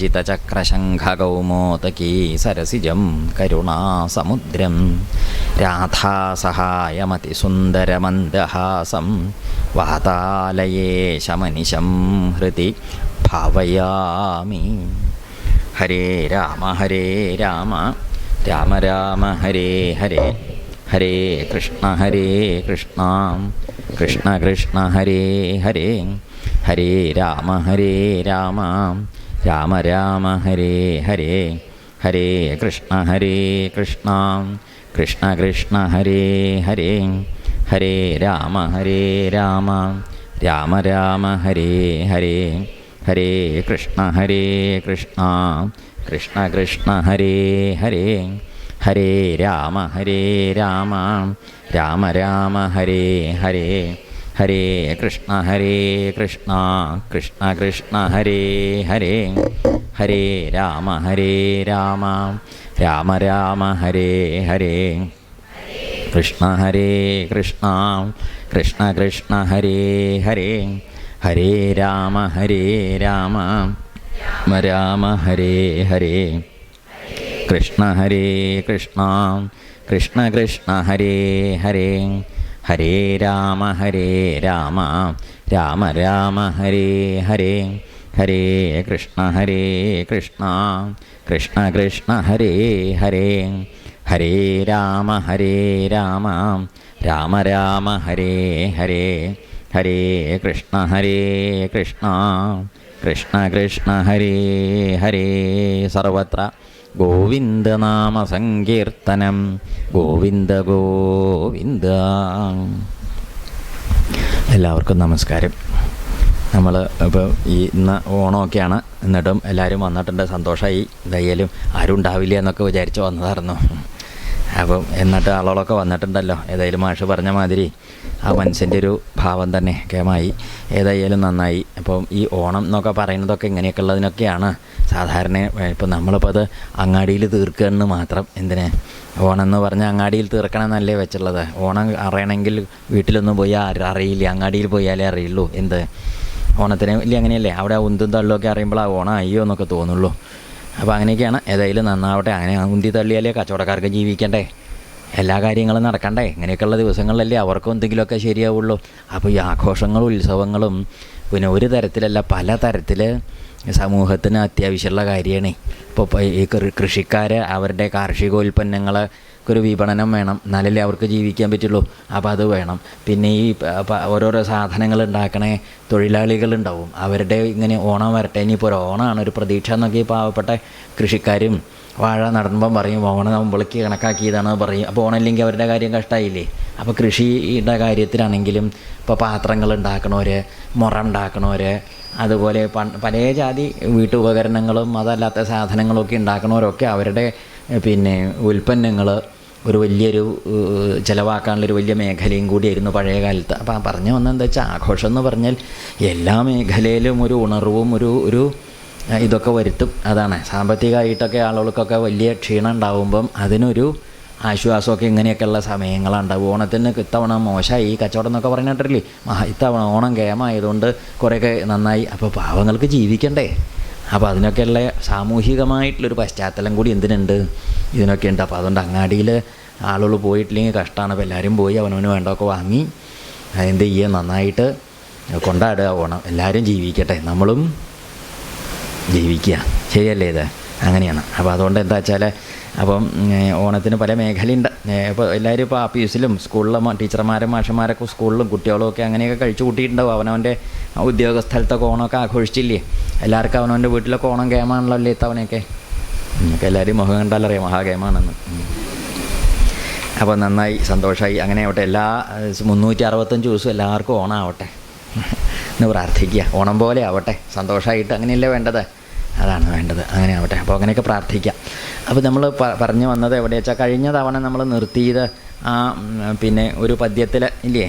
ജിതചക്രശംഖകൗമോദകീ സരസിജം കരുണാസമുദ്രം രാധാസഹായമതിസുന്ദരമന്ദഹാസം വാതാലയേശമനിശം ഹൃദി ഭാവയാമി. ഹരേ രാമ രാമ രാമ ഹരേ ഹരേ, ഹരേ കൃഷ്ണ കൃഷ്ണ കൃഷ്ണ ഹരേ ഹരേ, ഹരേ രാമ രാമ രാമ ഹരേ ഹരേ, ഹരേ കൃഷ്ണ കൃഷ്ണ കൃഷ്ണ ഹരേ ഹരേ, ഹരേ രാമ രാമ രാമ ഹരേ ഹരേ, ഹരേ കൃഷ്ണ കൃഷ്ണ കൃഷ്ണ ഹരേ ഹരേ, ഹരേ രാമ രാമ രാമ ഹരേ ഹരേ, ഹരേ കൃഷ്ണ കൃഷ്ണ കൃഷ്ണ ഹരേ ഹരേ, ഹരേ രാമ രാമ രാമ ഹരേ ഹരേ, കൃഷ്ണ കൃഷ്ണ കൃഷ്ണ ഹരേ ഹരേ, ഹരേ രാമ രാമ രാമ ഹരേ ഹരേ, കൃഷ്ണ കൃഷ്ണ കൃഷ്ണ ഹരേ ഹരേ, ഹരേ രാമ രാമ രാമ ഹരേ ഹരേ, ഹരേ കൃഷ്ണ കൃഷ്ണ കൃഷ്ണ ഹരേ ഹരേ, ഹരേ രാമ രാമ രാമ ഹരേ ഹരേ, ഹരേ കൃഷ്ണ കൃഷ്ണ കൃഷ്ണ ഹരേ ഹരേ. സർവത്ര ഗോവിന്ദനാമ സങ്കീർത്തനം, ഗോവിന്ദ ഗോവിന്ദ. എല്ലാവർക്കും നമസ്കാരം. നമ്മൾ ഇപ്പോൾ ഇന്ന് ഓണമൊക്കെയാണ്, എന്നിട്ടും എല്ലാവരും വന്നിട്ടുണ്ട്, സന്തോഷമായി. എന്തായാലും ആരും ഉണ്ടാവില്ല എന്നൊക്കെ വിചാരിച്ച് വന്നതായിരുന്നു. അപ്പം എന്നിട്ട് ആളുകളൊക്കെ വന്നിട്ടുണ്ടല്ലോ. ഏതായാലും മാഷ് പറഞ്ഞ മാതിരി ആ മനസ്സിൻ്റെ ഒരു ഭാവം തന്നെ കേമായി. ഏതായാലും നന്നായി. അപ്പം ഈ ഓണം എന്നൊക്കെ പറയുന്നതൊക്കെ ഇങ്ങനെയൊക്കെ ഉള്ളതിനൊക്കെയാണ് സാധാരണ. ഇപ്പം നമ്മളിപ്പോൾ അത് അങ്ങാടിയിൽ തീർക്കുകയെന്ന് മാത്രം. എന്തിന് ഓണം എന്ന് പറഞ്ഞാൽ അങ്ങാടിയിൽ തീർക്കണം എന്നല്ലേ വെച്ചുള്ളത്. ഓണം അറിയണമെങ്കിൽ വീട്ടിലൊന്നും പോയി അറിയില്ല, അങ്ങാടിയിൽ പോയാലേ അറിയുള്ളൂ. എന്ത് ഓണത്തിന് ഇല്ല, അങ്ങനെയല്ലേ? അവിടെ ഉന്തും തള്ളുമൊക്കെ അറിയുമ്പോൾ ആ ഓണം അയ്യോ എന്നൊക്കെ തോന്നുള്ളൂ. അപ്പോൾ അങ്ങനെയൊക്കെയാണ്. ഏതായാലും നന്നാവട്ടെ. അങ്ങനെ ഉന്തി തള്ളിയാലേ കച്ചവടക്കാർക്ക് ജീവിക്കണ്ടേ, എല്ലാ കാര്യങ്ങളും നടക്കണ്ടേ. ഇങ്ങനെയൊക്കെയുള്ള ദിവസങ്ങളിലല്ലേ അവർക്കും എന്തെങ്കിലുമൊക്കെ ശരിയാവുള്ളൂ. അപ്പോൾ ഈ ആഘോഷങ്ങളും ഉത്സവങ്ങളും പിന്നെ ഒരു തരത്തിലല്ല പല തരത്തിൽ സമൂഹത്തിന് അത്യാവശ്യമുള്ള കാര്യമാണ്. ഇപ്പോൾ ഈ കൃഷിക്കാർ അവരുടെ കാർഷികോൽപ്പന്നങ്ങൾ ഒരു വിപണനം വേണം, എന്നാലല്ലേ അവർക്ക് ജീവിക്കാൻ പറ്റുള്ളൂ. അപ്പോൾ അത് വേണം. പിന്നെ ഈ ഓരോരോ സാധനങ്ങൾ ഉണ്ടാക്കണ തൊഴിലാളികളുണ്ടാവും, അവരുടെ ഇങ്ങനെ ഓണം വരട്ടെ, ഇനിയിപ്പോൾ ഒരു ഓണമാണ് ഒരു പ്രതീക്ഷ എന്നൊക്കെ പാവപ്പെട്ട കൃഷിക്കാരും വാഴ നടുമ്പം പറയും ഓണം നമ്മൾക്ക് കണക്കാക്കിയതാണ് പറയും. അപ്പോൾ ഓണമില്ലെങ്കിൽ അവരുടെ കാര്യം കഷ്ടമായില്ലേ. അപ്പോൾ കൃഷിയുടെ കാര്യത്തിലാണെങ്കിലും ഇപ്പോൾ പാത്രങ്ങൾ ഉണ്ടാക്കണവർ, മുറ ഉണ്ടാക്കണവർ, അതുപോലെ പല ജാതി വീട്ടുപകരണങ്ങളും അതല്ലാത്ത സാധനങ്ങളൊക്കെ ഉണ്ടാക്കണവരൊക്കെ അവരുടെ പിന്നെ ഉൽപ്പന്നങ്ങൾ ഒരു വലിയൊരു ചിലവാക്കാനുള്ളൊരു വലിയ മേഖലയും കൂടിയായിരുന്നു പഴയ കാലത്ത്. അപ്പോൾ പറഞ്ഞു വന്നതെന്താ വെച്ചാൽ ആഘോഷം എന്ന് പറഞ്ഞാൽ എല്ലാ മേഖലയിലും ഒരു ഉണർവും ഒരു ഇതൊക്കെ വരുത്തും. അതാണ് സാമ്പത്തികമായിട്ടൊക്കെ ആളുകൾക്കൊക്കെ വലിയ ക്ഷീണം ഉണ്ടാവുമ്പം അതിനൊരു ആശ്വാസമൊക്കെ ഇങ്ങനെയൊക്കെയുള്ള സമയങ്ങളുണ്ടാവും. ഓണത്തിന് ഇത്തവണ മോശമായി കച്ചവടം എന്നൊക്കെ പറഞ്ഞിട്ടില്ലേ, ഇത്തവണ ഓണം കേമായതുകൊണ്ട് കുറേയൊക്കെ നന്നായി. അപ്പോൾ പാവങ്ങൾക്ക് ജീവിക്കണ്ടേ. അപ്പോൾ അതിനൊക്കെയുള്ള സാമൂഹികമായിട്ടുള്ളൊരു പശ്ചാത്തലം കൂടി എന്തിനുണ്ട്, ഇതിനൊക്കെ ഉണ്ട്. അപ്പോൾ അതുകൊണ്ട് അങ്ങാടിയിൽ ആളുകൾ പോയിട്ടില്ലെങ്കിൽ കഷ്ടമാണ്. അപ്പോൾ എല്ലാവരും പോയി അവനവന് വേണ്ടതൊക്കെ വാങ്ങി എന്ത് ചെയ്യുക, നന്നായിട്ട് കൊണ്ടാടുക ഓണം. എല്ലാവരും ജീവിക്കട്ടെ, നമ്മളും ജീവിക്കുക. ശരിയല്ലേ ഇത്? അങ്ങനെയാണ്. അപ്പോൾ അതുകൊണ്ട് എന്താ വെച്ചാൽ അപ്പം ഓണത്തിന് പല മേഖലയുണ്ട്. ഇപ്പോൾ എല്ലാവരും ഇപ്പോൾ ആഫീസിലും സ്കൂളിലും ടീച്ചർമാരും മാഷന്മാരൊക്കെ സ്കൂളിലും കുട്ടികളും ഒക്കെ അങ്ങനെയൊക്കെ കഴിച്ചു കൂട്ടിയിട്ടുണ്ടാവും. അവനവൻ്റെ ഉദ്യോഗ സ്ഥലത്തൊക്കെ ഓണമൊക്കെ ആഘോഷിച്ചില്ലേ. എല്ലാവർക്കും അവനവൻ്റെ വീട്ടിലൊക്കെ ഓണം ഗെയിമാണല്ലോ അല്ലേ ഇത്തവണയൊക്കെ. നിങ്ങൾക്ക് എല്ലാവരും മുഖം കണ്ടാലറിയാം മഹാഗെയിമാണെന്ന്. അപ്പോൾ നന്നായി, സന്തോഷമായി. അങ്ങനെ ആവട്ടെ. എല്ലാ 365 ദിവസവും എല്ലാവർക്കും ഓണം ആവട്ടെ എന്ന് പ്രാർത്ഥിക്കുക. ഓണം പോലെ ആവട്ടെ, സന്തോഷമായിട്ട്. അങ്ങനെയല്ലേ വേണ്ടത്? അതാണ് വേണ്ടത്. അങ്ങനെ ആവട്ടെ. അപ്പോൾ അങ്ങനെയൊക്കെ പ്രാർത്ഥിക്കാം. അപ്പോൾ നമ്മൾ പറഞ്ഞു വന്നത് എവിടെ വെച്ചാൽ കഴിഞ്ഞ തവണ നമ്മൾ നിർത്തിയത് ആ പിന്നെ ഒരു പദ്യത്തിൽ ഇല്ലേ,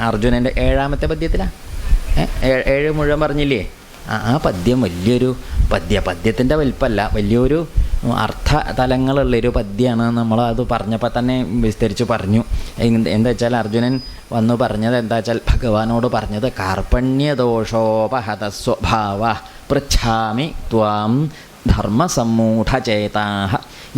അർജുനൻ്റെ 7ാമത്തെ പദ്യത്തിലാണ് 7 മുഴുവൻ പറഞ്ഞില്ലേ. ആ പദ്യം വലിയൊരു പദ്യത്തിൻ്റെ വലിപ്പമല്ല, വലിയൊരു അർത്ഥതലങ്ങളുള്ളൊരു പദ്യമാണ്. നമ്മളത് പറഞ്ഞപ്പോൾ തന്നെ വിസ്തരിച്ച് പറഞ്ഞു. എന്താ വെച്ചാൽ അർജുനൻ വന്നു പറഞ്ഞത് എന്താ വെച്ചാൽ ഭഗവാനോട് പറഞ്ഞത് കാർപ്പണ്യദോഷോപഹത സ്വഭാവ പൃച്ഛാമി ത്വാം ധർമ്മസമ്മൂഢചേതാഃ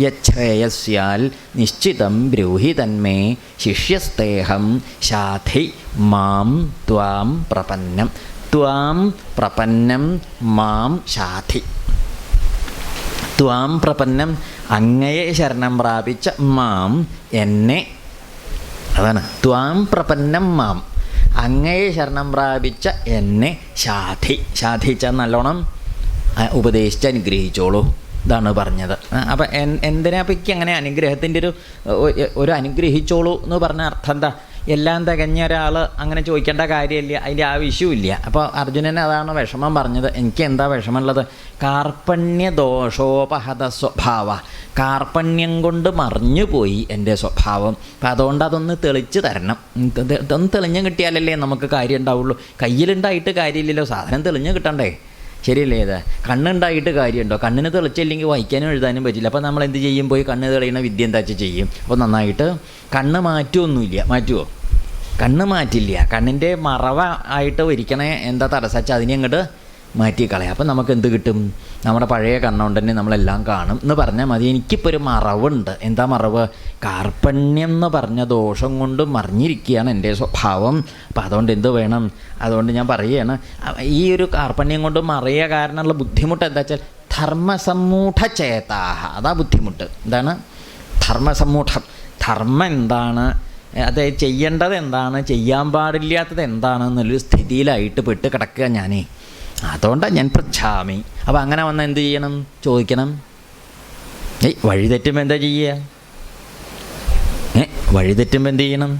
യച്ഛ്രേയസ്യാൽ നിശ്ചിതം ബ്രൂഹി തന്മേ ശിഷ്യസ്തേഹം ശാധി മാം ത്വാം പ്രപന്നം. ത്വാം പ്രപന്നം മാം ശാധി. ത്വാം പ്രപന്നം അങ്ങയെ ശരണം പ്രാപിച്ച മാം എന്നെ. അതാണ് ത്വാം പ്രപന്നം മാം അങ്ങയെ ശരണം പ്രാപിച്ച എന്നെ ശാധി. ശാധിച്ച നല്ലോണം ഉപദേശിച്ച് അനുഗ്രഹിച്ചോളൂ. ഇതാണ് പറഞ്ഞത്. അപ്പം എന്തിനാ അപ്പം എനിക്ക് അങ്ങനെ അനുഗ്രഹത്തിൻ്റെ ഒരു അനുഗ്രഹിച്ചോളൂ എന്ന് പറഞ്ഞ അർത്ഥം എന്താ? എല്ലാം തികഞ്ഞ ഒരാൾ അങ്ങനെ ചോദിക്കേണ്ട കാര്യമില്ല, അതിൻ്റെ ആവശ്യമില്ല. അപ്പോൾ അർജുനൻ അതാണ് വിഷമം പറഞ്ഞത്. എനിക്ക് എന്താ വിഷമമുള്ളത്? കാർപ്പണ്യദോഷോപഹത സ്വഭാവ, കാർപ്പണ്യം കൊണ്ട് മറിഞ്ഞു പോയി എൻ്റെ സ്വഭാവം. അപ്പം അതുകൊണ്ട് അതൊന്ന് തെളിച്ച് തരണം. ഇതൊന്ന് തെളിഞ്ഞ് കിട്ടിയാലല്ലേ നമുക്ക് കാര്യം ഉണ്ടാവുള്ളൂ. കയ്യിലുണ്ടായിട്ട് കാര്യമില്ലല്ലോ, സാധനം തെളിഞ്ഞ് കിട്ടണ്ടേ? ശരിയല്ലേ? ഇത് കണ്ണുണ്ടായിട്ട് കാര്യമുണ്ടോ? കണ്ണിന് തെളിച്ചില്ലെങ്കിൽ വായിക്കാനും എഴുതാനും പറ്റില്ല. അപ്പോൾ നമ്മൾ എന്ത് ചെയ്യും? പോയി കണ്ണ് തെളിയുന്ന വിദ്യ എന്താ ചെയ്യും? അപ്പോൾ നന്നായിട്ട് കണ്ണ് മാറ്റുമൊന്നുമില്ല. മാറ്റുമോ? കണ്ണ് മാറ്റില്ല. കണ്ണിൻ്റെ മറവ ആയിട്ട് ഇരിക്കണേ എന്താ തടസ്സച്ച അതിനെ അങ്ങോട്ട് മാറ്റിക്കളയാം. അപ്പം നമുക്ക് എന്ത് കിട്ടും? നമ്മുടെ പഴയ കണ്ണുകൊണ്ട് തന്നെ നമ്മളെല്ലാം കാണും എന്ന് പറഞ്ഞാൽ മതി. എനിക്കിപ്പോൾ ഒരു മറവുണ്ട്. എന്താ മറവ്? കാർപ്പണ്യം എന്ന് പറഞ്ഞ ദോഷം കൊണ്ട് മറിഞ്ഞിരിക്കുകയാണ് എൻ്റെ സ്വഭാവം. അപ്പം അതുകൊണ്ട് എന്ത് വേണം? അതുകൊണ്ട് ഞാൻ പറയുകയാണ്, ഈ ഒരു കാർപ്പണ്യം കൊണ്ട് മറിയ കാരണമുള്ള ബുദ്ധിമുട്ട് എന്താ വെച്ചാൽ ധർമ്മസമ്മൂഢചേതാഃ. അതാ ബുദ്ധിമുട്ട്. എന്താണ് ധർമ്മസമ്മൂഢം? ധർമ്മം എന്താണ്, അത് ചെയ്യേണ്ടത് എന്താണ്, ചെയ്യാൻ പാടില്ലാത്തത് എന്താണെന്നുള്ളൊരു സ്ഥിതിയിലായിട്ട് പെട്ട് കിടക്കുക ഞാനേ. അതുകൊണ്ടാണ് ഞാൻ പൃച്ഛാമി. അപ്പം അങ്ങനെ വന്നാൽ എന്ത് ചെയ്യണം? ചോദിക്കണം. വഴി തെറ്റുമ്പോൾ എന്താ ചെയ്യുക? വഴി തെറ്റുമ്പോൾ എന്ത് ചെയ്യണം?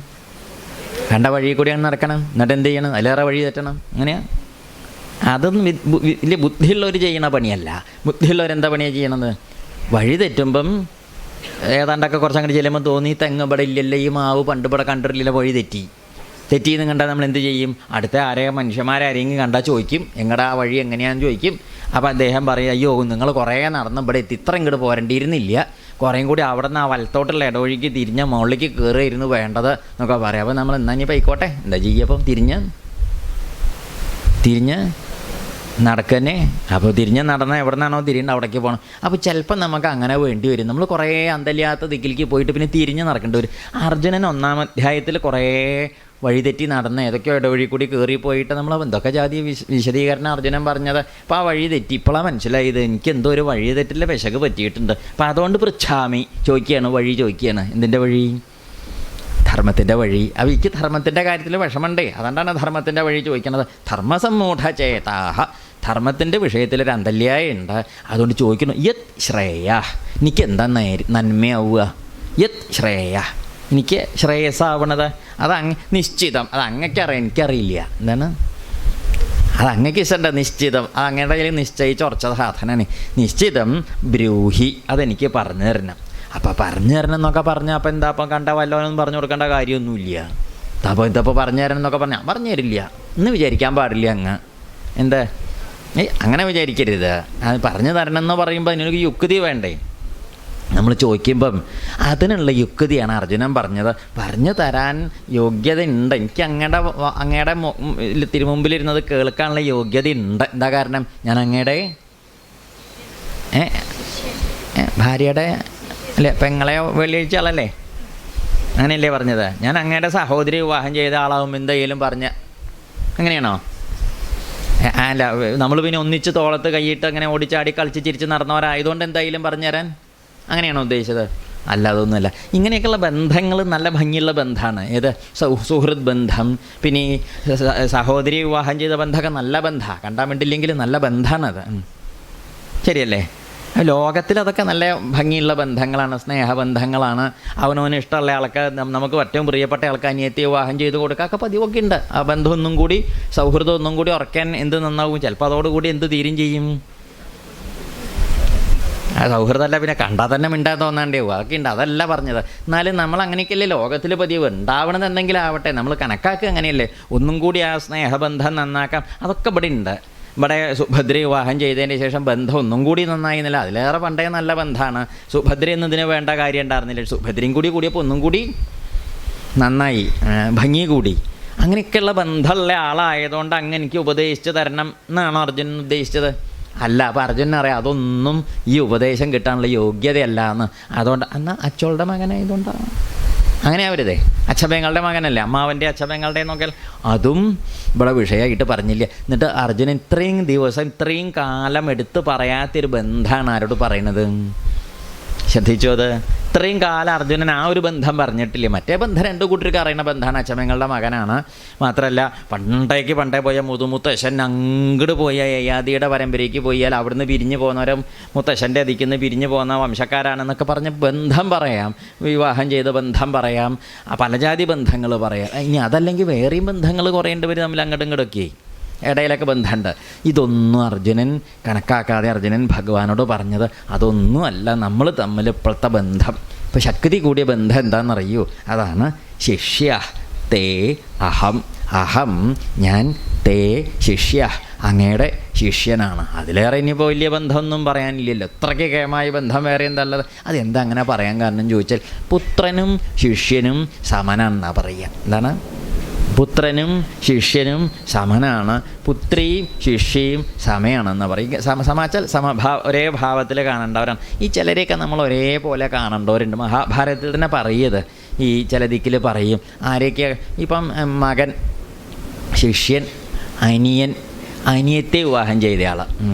കണ്ട വഴി കൂടിയാണ് നടക്കണം. എന്നിട്ട് എന്ത് ചെയ്യണം? അതിലേറെ വഴി തെറ്റണം. അങ്ങനെയാ? അതൊന്നും വലിയ ബുദ്ധിയുള്ളവർ ചെയ്യണ പണിയല്ല. ബുദ്ധിയുള്ളവരെന്താ പണിയാണ് ചെയ്യണത്? വഴി തെറ്റുമ്പം ഏതാണ്ടൊക്കെ കുറച്ചങ്ങോട്ട് ചെല്ലുമ്പോൾ തോന്നി തെങ്ങ് ഇവിടെ ഇല്ലല്ലോ, ഈ മാവ് പണ്ട് ഇവിടെ കണ്ടിട്ടില്ല, വഴി തെറ്റിയെന്ന് കണ്ടാൽ നമ്മൾ എന്ത് ചെയ്യും? അടുത്ത മനുഷ്യന്മാരാരെങ്കിലും കണ്ടാൽ ചോദിക്കും, എങ്ങടെ ആ വഴി എങ്ങനെയാണെന്ന് ചോദിക്കും. അപ്പോൾ അദ്ദേഹം പറയും, അയ്യോ നിങ്ങൾ കുറേ നടന്ന് ഇവിടെ എത്തി, ഇത്ര ഇങ്ങോട്ട് പോരണ്ടിയിരുന്നില്ല, കുറേയും കൂടി അവിടെ നിന്ന് ആ വലത്തോട്ടുള്ള ഇടവഴിക്ക് തിരിഞ്ഞ മുകളിലേക്ക് കയറിയിരുന്നു വേണ്ടത് എന്നൊക്കെ പറയാം. അപ്പോൾ നമ്മൾ എന്നാ ഇനി പോയിക്കോട്ടെ, എന്താ ചെയ്യപ്പം? തിരിഞ്ഞ് നടക്കന്നെ. അപ്പോൾ തിരിഞ്ഞ് നടന്നാൽ എവിടെ നിന്നാണോ തിരിയേണ്ട അവിടേക്ക് പോകണം. അപ്പോൾ ചിലപ്പോൾ നമുക്ക് അങ്ങനെ വേണ്ടി വരും. നമ്മൾ കുറേ അന്തല്ലാത്ത ദിക്കിലേക്ക് പോയിട്ട് പിന്നെ തിരിഞ്ഞ് നടക്കേണ്ടി വരും. അർജുനൻ 1-ാം അധ്യായത്തിൽ കുറേ വഴിതെറ്റി നടന്ന് ഏതൊക്കെയോ ഇടവഴി കൂടി കയറിപ്പോയിട്ട് നമ്മൾ എന്തൊക്കെ ജാതി വിശദീകരണം അർജുനൻ പറഞ്ഞത്. അപ്പോൾ ആ വഴി തെറ്റി. ഇപ്പോഴാണ് മനസ്സിലായത് എനിക്ക് എന്തോ ഒരു വഴി തെറ്റില്ല വിശക് പറ്റിയിട്ടുണ്ട്. അപ്പോൾ അതുകൊണ്ട് പൃച്ഛാമി ചോദിക്കുകയാണ്, വഴി ചോദിക്കുകയാണ്. എന്തിൻ്റെ വഴി? ധർമ്മത്തിൻ്റെ വഴി. അപ്പോൾ എനിക്ക് ധർമ്മത്തിൻ്റെ കാര്യത്തിൽ വിഷമമുണ്ടേ, അതുകൊണ്ടാണ് ധർമ്മത്തിൻ്റെ വഴി ചോദിക്കുന്നത്. ധർമ്മസമ്മൂഢചേതാഃ, ധർമ്മത്തിൻ്റെ വിഷയത്തിലൊരു അന്തല്യായുണ്ട്. അതുകൊണ്ട് ചോദിക്കുന്നു, യത് ശ്രേയ, എനിക്ക് എന്താ നന്മയാവുക? യത് ശ്രേയ, എനിക്ക് ശ്രേയസ്സാവണത് അത് നിശ്ചിതം. അത് അങ്ങക്കറിയാം, എനിക്കറിയില്ല. എന്താണ് അത്? അങ്ങക്ക് ഇഷ്ടമുണ്ട് നിശ്ചിതം. അത് അങ്ങയുടെ കയ്യിൽ നിശ്ചയിച്ച് ഉറച്ച സാധനമാണ്. നിശ്ചിതം ബ്രൂഹി, അതെനിക്ക് പറഞ്ഞു തരണം. അപ്പം പറഞ്ഞു തരണം എന്നൊക്കെ പറഞ്ഞാൽ അപ്പം എന്താ അപ്പം കണ്ട വല്ലവനൊന്നും പറഞ്ഞു കൊടുക്കേണ്ട കാര്യമൊന്നുമില്ല. അപ്പോൾ ഇതപ്പോൾ പറഞ്ഞു തരണം എന്നൊക്കെ പറഞ്ഞാൽ പറഞ്ഞു തരില്ല എന്ന് വിചാരിക്കാൻ പാടില്ല. എന്താ അങ്ങനെ വിചാരിക്കരുത്. അത് പറഞ്ഞു തരണം എന്ന് പറയുമ്പോൾ അതിനൊരു യുക്തി വേണ്ടേ? നമ്മൾ ചോദിക്കുമ്പം അതിനുള്ള യുക്തിയാണ് അർജുനൻ പറഞ്ഞത്. പറഞ്ഞു തരാൻ യോഗ്യത ഉണ്ട്. എനിക്ക് അങ്ങയുടെ തിരുമുമ്പിലിരുന്നത് കേൾക്കാനുള്ള യോഗ്യത ഉണ്ട്. എന്താ കാരണം? ഞാൻ അങ്ങയുടെ ഭാര്യയുടെ അല്ലേ പെങ്ങളെ വെള്ളിയാഴ്ച ആളല്ലേ, അങ്ങനെയല്ലേ പറഞ്ഞത്? ഞാൻ അങ്ങയുടെ സഹോദരി വിവാഹം ചെയ്ത ആളാവും എന്തെങ്കിലും പറഞ്ഞ്, അങ്ങനെയാണോ? അല്ല, നമ്മൾ പിന്നെ ഒന്നിച്ച് തോളത്ത് കൈയിട്ട് അങ്ങനെ ഓടിച്ചാടി കളിച്ച് ചിരിച്ച് നടന്നവരായതുകൊണ്ട് എന്തായാലും പറഞ്ഞു തരാൻ, അങ്ങനെയാണോ ഉദ്ദേശിച്ചത്? അല്ല, അതൊന്നുമല്ല. ഇങ്ങനെയൊക്കെയുള്ള ബന്ധങ്ങൾ നല്ല ഭംഗിയുള്ള ബന്ധമാണ്. ഏത്? സുഹൃത് ബന്ധം, പിന്നെ ഈ സഹോദരി വിവാഹം ചെയ്ത ബന്ധമൊക്കെ നല്ല ബന്ധമാണ്. കണ്ടാൻ വേണ്ടിയില്ലെങ്കിൽ നല്ല ബന്ധമാണത്. ശരിയല്ലേ? ലോകത്തിൽ അതൊക്കെ നല്ല ഭംഗിയുള്ള ബന്ധങ്ങളാണ്, സ്നേഹബന്ധങ്ങളാണ്. അവനവന് ഇഷ്ടമുള്ള ആൾക്ക്, നമുക്ക് ഏറ്റവും പ്രിയപ്പെട്ട ആൾക്ക് അനിയത്തി വിവാഹം ചെയ്ത് കൊടുക്കുക പതിവൊക്കെ ഉണ്ട്. ആ ബന്ധം ഒന്നും കൂടി, സൗഹൃദം ഒന്നും കൂടി ഉറക്കാൻ എന്ത് നന്നാവും? ചിലപ്പോൾ അതോടുകൂടി എന്ത് തീരും ചെയ്യും? ആ സൗഹൃദമല്ല, പിന്നെ കണ്ടാൽ തന്നെ മിണ്ടാൻ തോന്നാണ്ടേ അതൊക്കെ ഉണ്ട്. അതല്ല പറഞ്ഞത്. എന്നാലും നമ്മൾ അങ്ങനെയൊക്കെയല്ലേ ലോകത്തിൽ പതിവ്. ഉണ്ടാവണത് എന്തെങ്കിലും ആവട്ടെ, നമ്മൾ കണക്കാക്കുക അങ്ങനെയല്ലേ. ഒന്നും കൂടി ആ സ്നേഹബന്ധം നന്നാക്കാം, അതൊക്കെ ഇവിടെ ഉണ്ട്. ഇവിടെ സുഭദ്ര വിവാഹം ചെയ്തതിന് ശേഷം ബന്ധം ഒന്നും കൂടി നന്നായിരുന്നില്ല, അതിലേറെ പണ്ടേ നല്ല ബന്ധമാണ്. സുഭദ്ര എന്നതിന് വേണ്ട കാര്യം ഉണ്ടായിരുന്നില്ല, സുഭദ്രയും കൂടി കൂടിയപ്പോൾ ഒന്നും കൂടി നന്നായി, ഭംഗി കൂടി. അങ്ങനെയൊക്കെയുള്ള ബന്ധമുള്ള ആളായതുകൊണ്ട് അങ്ങനെ എനിക്ക് ഉപദേശിച്ച് തരണം എന്നാണോ അർജുനൻ ഉദ്ദേശിച്ചത്? അല്ല. അപ്പോൾ അർജുനനറിയാം അതൊന്നും ഈ ഉപദേശം കിട്ടാനുള്ള യോഗ്യതയല്ല എന്ന്. അതുകൊണ്ട് എന്നാൽ അച്ചോളുടെ മകനായതുകൊണ്ടാണ് അങ്ങനെ ആവരുതേ. അച്ഛബേങ്ങളുടെ മകനല്ലേ, അമ്മാവൻ്റെ അച്ഛബേങ്ങളുടെ നോക്കിയാൽ അതും ഇവിടെ വിഷയമായിട്ട് പറഞ്ഞില്ല. എന്നിട്ട് അർജുനൻ ഇത്രയും ദിവസം ഇത്രയും കാലം എടുത്ത് പറയാത്തൊരു ബന്ധമാണ് ആരോട് പറയണത്? ശ്രദ്ധിച്ചോ? അത് ഇത്രയും കാലം അർജുനൻ ആ ഒരു ബന്ധം പറഞ്ഞിട്ടില്ല. മറ്റേ ബന്ധം രണ്ടു കൂട്ടർക്ക് അറിയുന്ന ബന്ധമാണ്, അച്ഛമ്മങ്ങളുടെ മകനാണ്. മാത്രമല്ല പണ്ടേ പോയ മുതുമുത്തശ്ശൻ അങ്ങോട്ട് പോയ യയാതിയുടെ പരമ്പരയ്ക്ക് പോയാൽ അവിടുന്ന് പിരിഞ്ഞു പോകുന്നവരും മുത്തശ്ശൻ്റെ അതിക്കുന്ന പിരിഞ്ഞു പോകുന്ന വംശക്കാരാണെന്നൊക്കെ പറഞ്ഞ് ബന്ധം പറയാം, വിവാഹം ചെയ്ത ബന്ധം പറയാം, പല ജാതി ബന്ധങ്ങൾ പറയാം. ഇനി അതല്ലെങ്കിൽ വേറെയും ബന്ധങ്ങൾ കുറേണ്ട് വരും തമ്മിൽ അങ്ങോട്ടും ഇങ്ങോട്ടൊക്കെ ഇടയിലൊക്കെ ബന്ധമുണ്ട്. ഇതൊന്നും അർജുനൻ കണക്കാക്കാതെ അർജുനൻ ഭഗവാനോട് പറഞ്ഞത് അതൊന്നുമല്ല നമ്മൾ തമ്മിൽ ഇപ്പോഴത്തെ ബന്ധം. ഇപ്പോൾ ശക്തി കൂടിയ ബന്ധം എന്താണെന്നറിയൂ? അതാണ് ശിഷ്യ തേ അഹം, അഹം ഞാൻ, തേ ശിഷ്യ അങ്ങയുടെ ശിഷ്യനാണ്. അതിലേറെ ഇനിയിപ്പോൾ വലിയ ബന്ധമൊന്നും പറയാനില്ലല്ലോ. അത്രയ്ക്ക് കേമായ ബന്ധം വേറെ എന്തല്ലത്? അതെന്താ അങ്ങനെ പറയാൻ കാരണം ചോദിച്ചാൽ പുത്രനും ശിഷ്യനും സമനാണെന്നാണ് പറയുക. എന്താണ്? പുത്രനും ശിഷ്യനും സമനാണ്, പുത്രിയും ശിഷ്യയും സമയാണെന്ന് പറയും. സമാച്ചാൽ ഒരേ ഭാവത്തിൽ കാണേണ്ടവരാണ്. ഈ ചിലരെയൊക്കെ നമ്മൾ ഒരേപോലെ കാണേണ്ടവരുണ്ട്. മഹാഭാരതത്തിൽ തന്നെ പറയുന്നത് ഈ ചില ദിക്കിൽ പറയും ആരെയൊക്കെ, ഇപ്പം മകൻ, ശിഷ്യൻ, അനിയൻ, അനിയത്തെ വിവാഹം ചെയ്തയാൾ,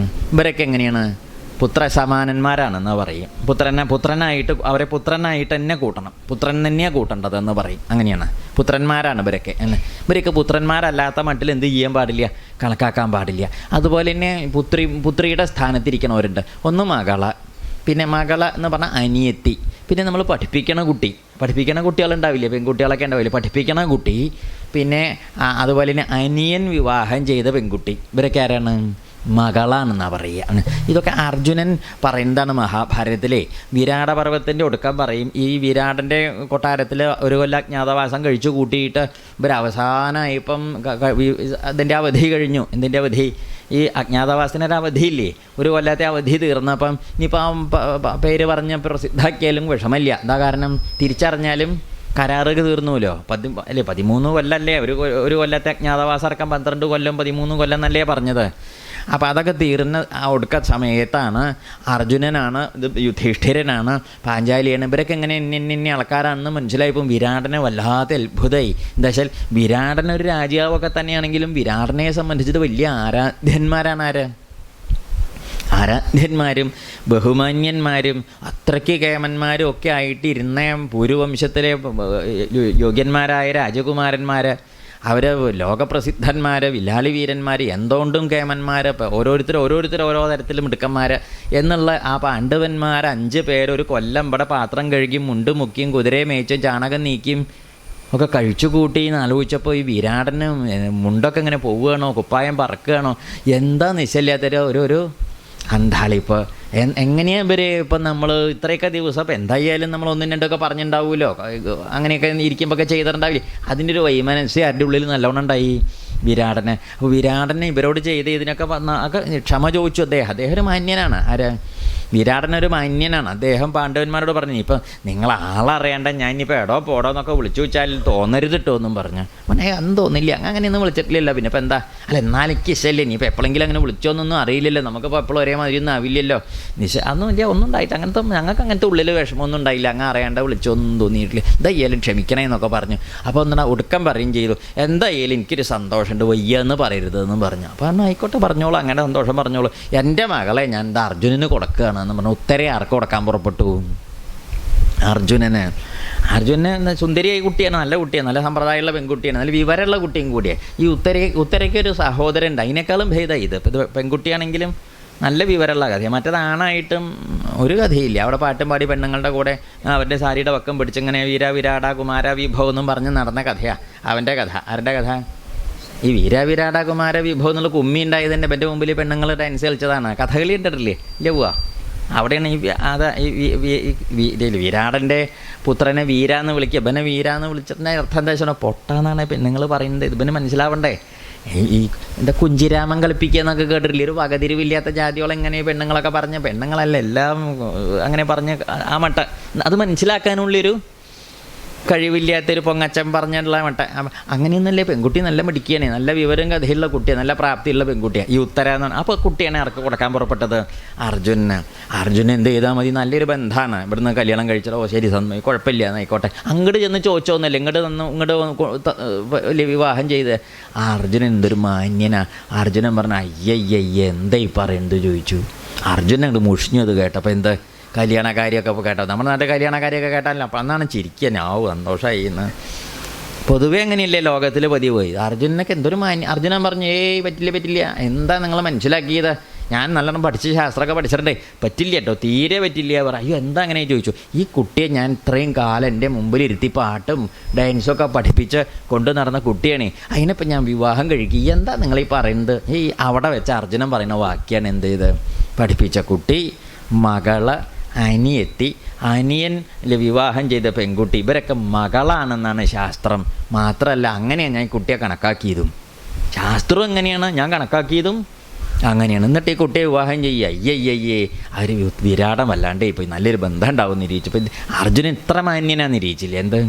ഇവരൊക്കെ എങ്ങനെയാണ്? പുത്രസമാനന്മാരാണെന്ന് പറയും. പുത്രനായിട്ട് അവരെ പുത്രനായിട്ട് തന്നെ കൂട്ടണം, പുത്രൻ തന്നെയാണ് കൂട്ടേണ്ടതെന്ന് പറയും. അങ്ങനെയാണ്, പുത്രന്മാരാണ് ഇവരൊക്കെ. ഇവരൊക്കെ പുത്രന്മാരല്ലാത്ത മട്ടിൽ എന്ത് ചെയ്യാൻ പാടില്ല? കണക്കാക്കാൻ പാടില്ല. അതുപോലെ തന്നെ പുത്രിയുടെ സ്ഥാനത്തിരിക്കണവരുണ്ട്. ഒന്ന് മകള, പിന്നെ മകള എന്ന് പറഞ്ഞാൽ അനിയത്തി, പിന്നെ നമ്മൾ പഠിപ്പിക്കണ കുട്ടികളുണ്ടാവില്ലേ, പെൺകുട്ടികളൊക്കെ ഉണ്ടാവില്ലേ, പഠിപ്പിക്കണ കുട്ടി, പിന്നെ അതുപോലെ തന്നെ അനിയൻ വിവാഹം ചെയ്ത പെൺകുട്ടി, ഇവരൊക്കെ ആരാണ്? മകളാണെന്നാണ് പറയുക. ഇതൊക്കെ അർജുനൻ പറയുന്നതാണ് മഹാഭാരതത്തിലെ. വിരാട പർവ്വത്തിൻ്റെ ഒടുക്കം പറയും, ഈ വിരാടൻ്റെ കൊട്ടാരത്തിൽ ഒരു കൊല്ലം അജ്ഞാതവാസം കഴിച്ചു കൂട്ടിയിട്ട് ഇവരവസാനമായി ഇപ്പം അതിൻ്റെ അവധി കഴിഞ്ഞു. എന്തിൻ്റെ അവധി? ഈ അജ്ഞാതവാസത്തിനൊരു അവധിയില്ലേ, ഒരു കൊല്ലത്തെ അവധി തീർന്നപ്പം ഇനിയിപ്പം പേര് പറഞ്ഞ് പ്രസിദ്ധാക്കിയാലും വിഷമമില്ല. എന്താ കാരണം? തിരിച്ചറിഞ്ഞാലും കരാറ് തീർന്നുല്ലോ. 13 കൊല്ലമല്ലേ ഒരു കൊല്ലത്തെ അജ്ഞാതവാസം ഇറക്കാൻ, 12 കൊല്ലം 13 കൊല്ലം എന്നല്ലേ പറഞ്ഞത്. അപ്പോൾ അതൊക്കെ തീർന്ന ആ ഒടുക്ക സമയത്താണ് അർജുനനാണ്, ഇത് യുധിഷ്ഠിരനാണ്, പാഞ്ചാലിയാണ്, ഇവരൊക്കെ എങ്ങനെ ഇന്ന ആൾക്കാരാണെന്ന് മനസ്സിലായപ്പോൾ വിരാടനെ വല്ലാത്ത അത്ഭുതമായി. എന്താ വെച്ചാൽ വിരാടനൊരു രാജാവൊക്കെ തന്നെയാണെങ്കിലും വിരാടനെ സംബന്ധിച്ചത് വലിയ ആരാധ്യന്മാരാണ്. ആരാധ്യന്മാരും ബഹുമാന്യന്മാരും അത്രയ്ക്ക് കേമന്മാരും ഒക്കെ ആയിട്ടിരുന്ന പുരുവംശത്തിലെ യോഗ്യന്മാരായ രാജകുമാരന്മാർ, അവർ ലോകപ്രസിദ്ധന്മാർ, വില്ലാളി വീരന്മാർ, എന്തുകൊണ്ടും കേമന്മാർ, ഓരോരുത്തർ ഓരോ തരത്തിലും മിടുക്കന്മാർ എന്നുള്ള ആ പാണ്ഡവന്മാർ 5 പേര് ഒരു കൊല്ലം ഇവിടെ പാത്രം കഴുകിയും മുണ്ട് മുക്കിയും കുതിരയെ മേച്ചും ചാണകം നീക്കിയും ഒക്കെ കഴിച്ചു കൂട്ടി എന്ന് ആലോചിച്ചപ്പോൾ ഈ വിരാടന് മുണ്ടൊക്കെ ഇങ്ങനെ പോവുകയാണോ, കുപ്പായം പറക്കുകയാണോ, എന്താ നിശ്ചയില്ലാത്തൊരു ഒരു അന്താളിപ്പോൾ. എങ്ങനെയാണ് ഇവർ ഇപ്പം നമ്മൾ ഇത്രയൊക്കെ ദിവസം ഇപ്പം എന്തായാലും നമ്മൾ ഒന്നും രണ്ടൊക്കെ പറഞ്ഞിട്ടുണ്ടാവുമല്ലോ, അങ്ങനെയൊക്കെ ഇരിക്കുമ്പോൾ ഒക്കെ ചെയ്തിട്ടുണ്ടാവില്ലേ, അതിൻ്റെ ഒരു വൈമനസ്സ് ആരുടെ ഉള്ളിൽ നല്ലോണം ഉണ്ടായി വിരാടനെ. അപ്പോൾ വിരാടനെ ഇവരോട് ചെയ്ത് ഇതിനൊക്കെ ഒക്കെ ക്ഷമ ചോദിച്ചു. അദ്ദേഹം ഒരു മാന്യനാണ്. വിരാടനൊരു മാന്യനാണ്. അദ്ദേഹം പാണ്ഡവന്മാരോട് പറഞ്ഞു, ഇപ്പം നിങ്ങൾ ആളറിയാണ്ട ഞാൻ ഇനിയിപ്പോൾ എടോ പോടോ എന്നൊക്കെ വിളിച്ചു വെച്ചാൽ തോന്നരുത് കേട്ടോ എന്നും പറഞ്ഞു. അന്ന് തോന്നില്ല, അങ്ങനെയൊന്നും വിളിച്ചിട്ടില്ലല്ലോ, പിന്നെ ഇപ്പം എന്താ, അല്ല എന്നാലും എനിക്ക് ഇഷ്ടമല്ലേ, ഇനിയിപ്പോൾ എപ്പോഴെങ്കിലും അങ്ങനെ വിളിച്ചോന്നൊന്നും അറിയില്ലല്ലോ, നമുക്കിപ്പോൾ എപ്പോഴും ഒരേ മാതിരി ഒന്നും ആവില്ലല്ലോ, അതൊന്നും വലിയ ഒന്നും ഉണ്ടായിട്ട് ഞങ്ങൾക്ക് അങ്ങനത്തെ ഉള്ളിൽ വിഷമമൊന്നും ഉണ്ടായില്ല, അങ്ങ് അറിയാണ്ട വിളിച്ചൊന്നും തോന്നിയിട്ടില്ല, എന്തായാലും ക്ഷമിക്കണേ എന്നൊക്കെ പറഞ്ഞു. അപ്പോൾ ഒന്നാ ഒടുക്കം പറയും ചെയ്തു, എന്തായാലും എനിക്കൊരു സന്തോഷമുണ്ട്, വയ്യ എന്ന് പറയരുതെന്നും പറഞ്ഞു. അപ്പോൾ എന്നാൽ ആയിക്കോട്ടെ പറഞ്ഞോളൂ, അങ്ങനെ സന്തോഷം പറഞ്ഞോളൂ, എൻ്റെ മകളെ ഞാൻ എന്താ അർജുനന് കൊടുക്കുകയാണ് എന്ന് പറഞ്ഞു. ഉത്തരയെ ആർക്ക് കൊടുക്കാൻ പുറപ്പെട്ടു? അർജുനന് സുന്ദരിയായ കുട്ടിയാണ്, നല്ല കുട്ടിയാണ്, നല്ല സമ്പ്രദായമുള്ള പെൺകുട്ടിയാണ്, നല്ല വിവരമുള്ള കുട്ടിയും കൂടിയാണ്. ഈ ഉത്തരയ്ക്ക് ഒരു സഹോദരൻ ഉണ്ട്, അതിനേക്കാളും ഭേദം ഇത് പെൺകുട്ടിയാണെങ്കിലും നല്ല വിവരമുള്ള കഥയാണ്. മറ്റേതാണായിട്ടും ഒരു കഥയില്ല, അവിടെ പാട്ടും പാടി പെണ്ണുങ്ങളുടെ കൂടെ അവരുടെ സാരിയുടെ പക്കം പിടിച്ചിങ്ങനെ വിരാട കുമാര വിഭവം എന്നും പറഞ്ഞ് നടന്ന കഥയാണ് അവൻ്റെ കഥ. ആരുടെ കഥ? ഈ വിരാട കുമാര വിഭവം എന്നുള്ള കുമ്മി ഉണ്ടായതിൻ്റെ എൻ്റെ മുമ്പിൽ പെണ്ണുങ്ങൾ ഡാൻസ് കളിച്ചതാണ്. കഥകളി ഉണ്ടല്ലേ, ഇല്ല പോവാ അവിടെയാണ് വിരാടൻ്റെ പുത്രനെ വീര എന്ന് വിളിക്കുക. ഇവനെ വീര എന്ന് വിളിച്ചിട്ടുണ്ടെങ്കിൽ അർത്ഥം എന്താ വെച്ചാൽ പൊട്ടാന്നാണ് പെണ്ണുങ്ങൾ പറയുന്നത്. ഇവന് മനസ്സിലാവണ്ടേ ഈ എന്താ കുഞ്ചിരാമൻ കളിപ്പിക്കുക എന്നൊക്കെ കേട്ടിട്ടില്ലേ? ഒരു വകതിരിവില്ലാത്ത ജാതികളെങ്ങനെ പെണ്ണുങ്ങളൊക്കെ പറഞ്ഞ പെണ്ണുങ്ങളല്ല എല്ലാം അങ്ങനെ പറഞ്ഞ് ആ മട്ട അത് മനസ്സിലാക്കാനുള്ളൊരു കഴിവില്ലാത്തൊരു പൊങ്ങച്ചൻ പറഞ്ഞിട്ടുള്ള മട്ട. അങ്ങനെയൊന്നല്ലേ, പെൺകുട്ടി നല്ല മിടുക്കിയാണ്, നല്ല വിവരം കഥയുള്ള കുട്ടിയാണ്, നല്ല പ്രാപ്തിയുള്ള പെൺകുട്ടിയാണ് ഈ ഉത്തര എന്നാണ്. അപ്പോൾ കുട്ടിയാണ് ആർക്ക് കൊടുക്കാൻ പുറപ്പെട്ടത്? അർജുനന്. അർജുനൻ എന്ത് ചെയ്താൽ മതി? നല്ലൊരു ബന്ധമാണ്, ഇവിടുന്ന് കല്യാണം കഴിച്ചാലോ ശരി കുഴപ്പമില്ല എന്നായിക്കോട്ടെ, അങ്ങോട്ട് ചെന്ന് ചോദിച്ചോന്നല്ലേ, ഇങ്ങോട്ട് വിവാഹം ചെയ്ത്. അർജുനൻ എന്തൊരു മാന്യനാ. അർജുനൻ പറഞ്ഞ അയ്യയ്യയ്യ എന്താ ഈ പറയുന്നത് ചോദിച്ചു. അർജുനൻ അങ്ങോട്ട് മുഷിഞ്ഞു അത് കേട്ടപ്പോൾ. എന്ത് കല്യാണക്കാരിയൊക്കെ ഇപ്പോൾ കേട്ടോ, നമ്മുടെ നാട്ടിൽ കല്യാണക്കാരിയൊക്കെ കേട്ടാലോ അപ്പം അന്നാണ് ചിരിക്കാൻ സന്തോഷമായി എന്ന്. പൊതുവേ അങ്ങനെയല്ലേ ലോകത്തിൽ പതിവ്. അർജുനനൊക്കെ എന്തൊരു അർജുനൻ പറഞ്ഞു പറ്റില്ല, എന്താ നിങ്ങൾ മനസ്സിലാക്കിയത്? ഞാൻ നല്ലോണം പഠിച്ച് ശാസ്ത്രമൊക്കെ പഠിച്ചിട്ടുണ്ടേ, പറ്റില്ല കേട്ടോ, തീരെ പറ്റില്ല. അയ്യോ എന്താ അങ്ങനെ ചോദിച്ചു. ഈ കുട്ടിയെ ഞാൻ ഇത്രയും കാലം എൻ്റെ മുമ്പിലിരുത്തി പാട്ടും ഡാൻസൊക്കെ പഠിപ്പിച്ച് കൊണ്ടു നടന്ന കുട്ടിയാണ്, അതിനിപ്പോൾ ഞാൻ വിവാഹം കഴിക്കുക, എന്താ നിങ്ങളീ പറയുന്നത്? അവിടെ വെച്ച് അർജുനൻ പറയുന്ന വാക്യാണ് എന്ത് ചെയ്ത് പഠിപ്പിച്ച കുട്ടി, മകള്, അനിയത്തി, അനിയൻ വിവാഹം ചെയ്ത പെൺകുട്ടി, ഇവരൊക്കെ മകളാണെന്നാണ് ശാസ്ത്രം. മാത്രമല്ല അങ്ങനെയാണ് ഞാൻ കുട്ടിയെ കണക്കാക്കിയതും. ശാസ്ത്രം എങ്ങനെയാണ് ഞാൻ കണക്കാക്കിയതും അങ്ങനെയാണ്. എന്നിട്ട് ഈ കുട്ടിയെ വിവാഹം ചെയ്യുക. അയ്യയ്യേ അവർ വിരാടം വല്ലാണ്ടേ ഇപ്പോൾ നല്ലൊരു ബന്ധം ഉണ്ടാവും നിരീക്ഷിച്ചപ്പോൾ. അർജുനൻ ഇത്ര മാന്യനാന്ന് നിരീക്ഷിച്ചില്ലേ? എന്ത്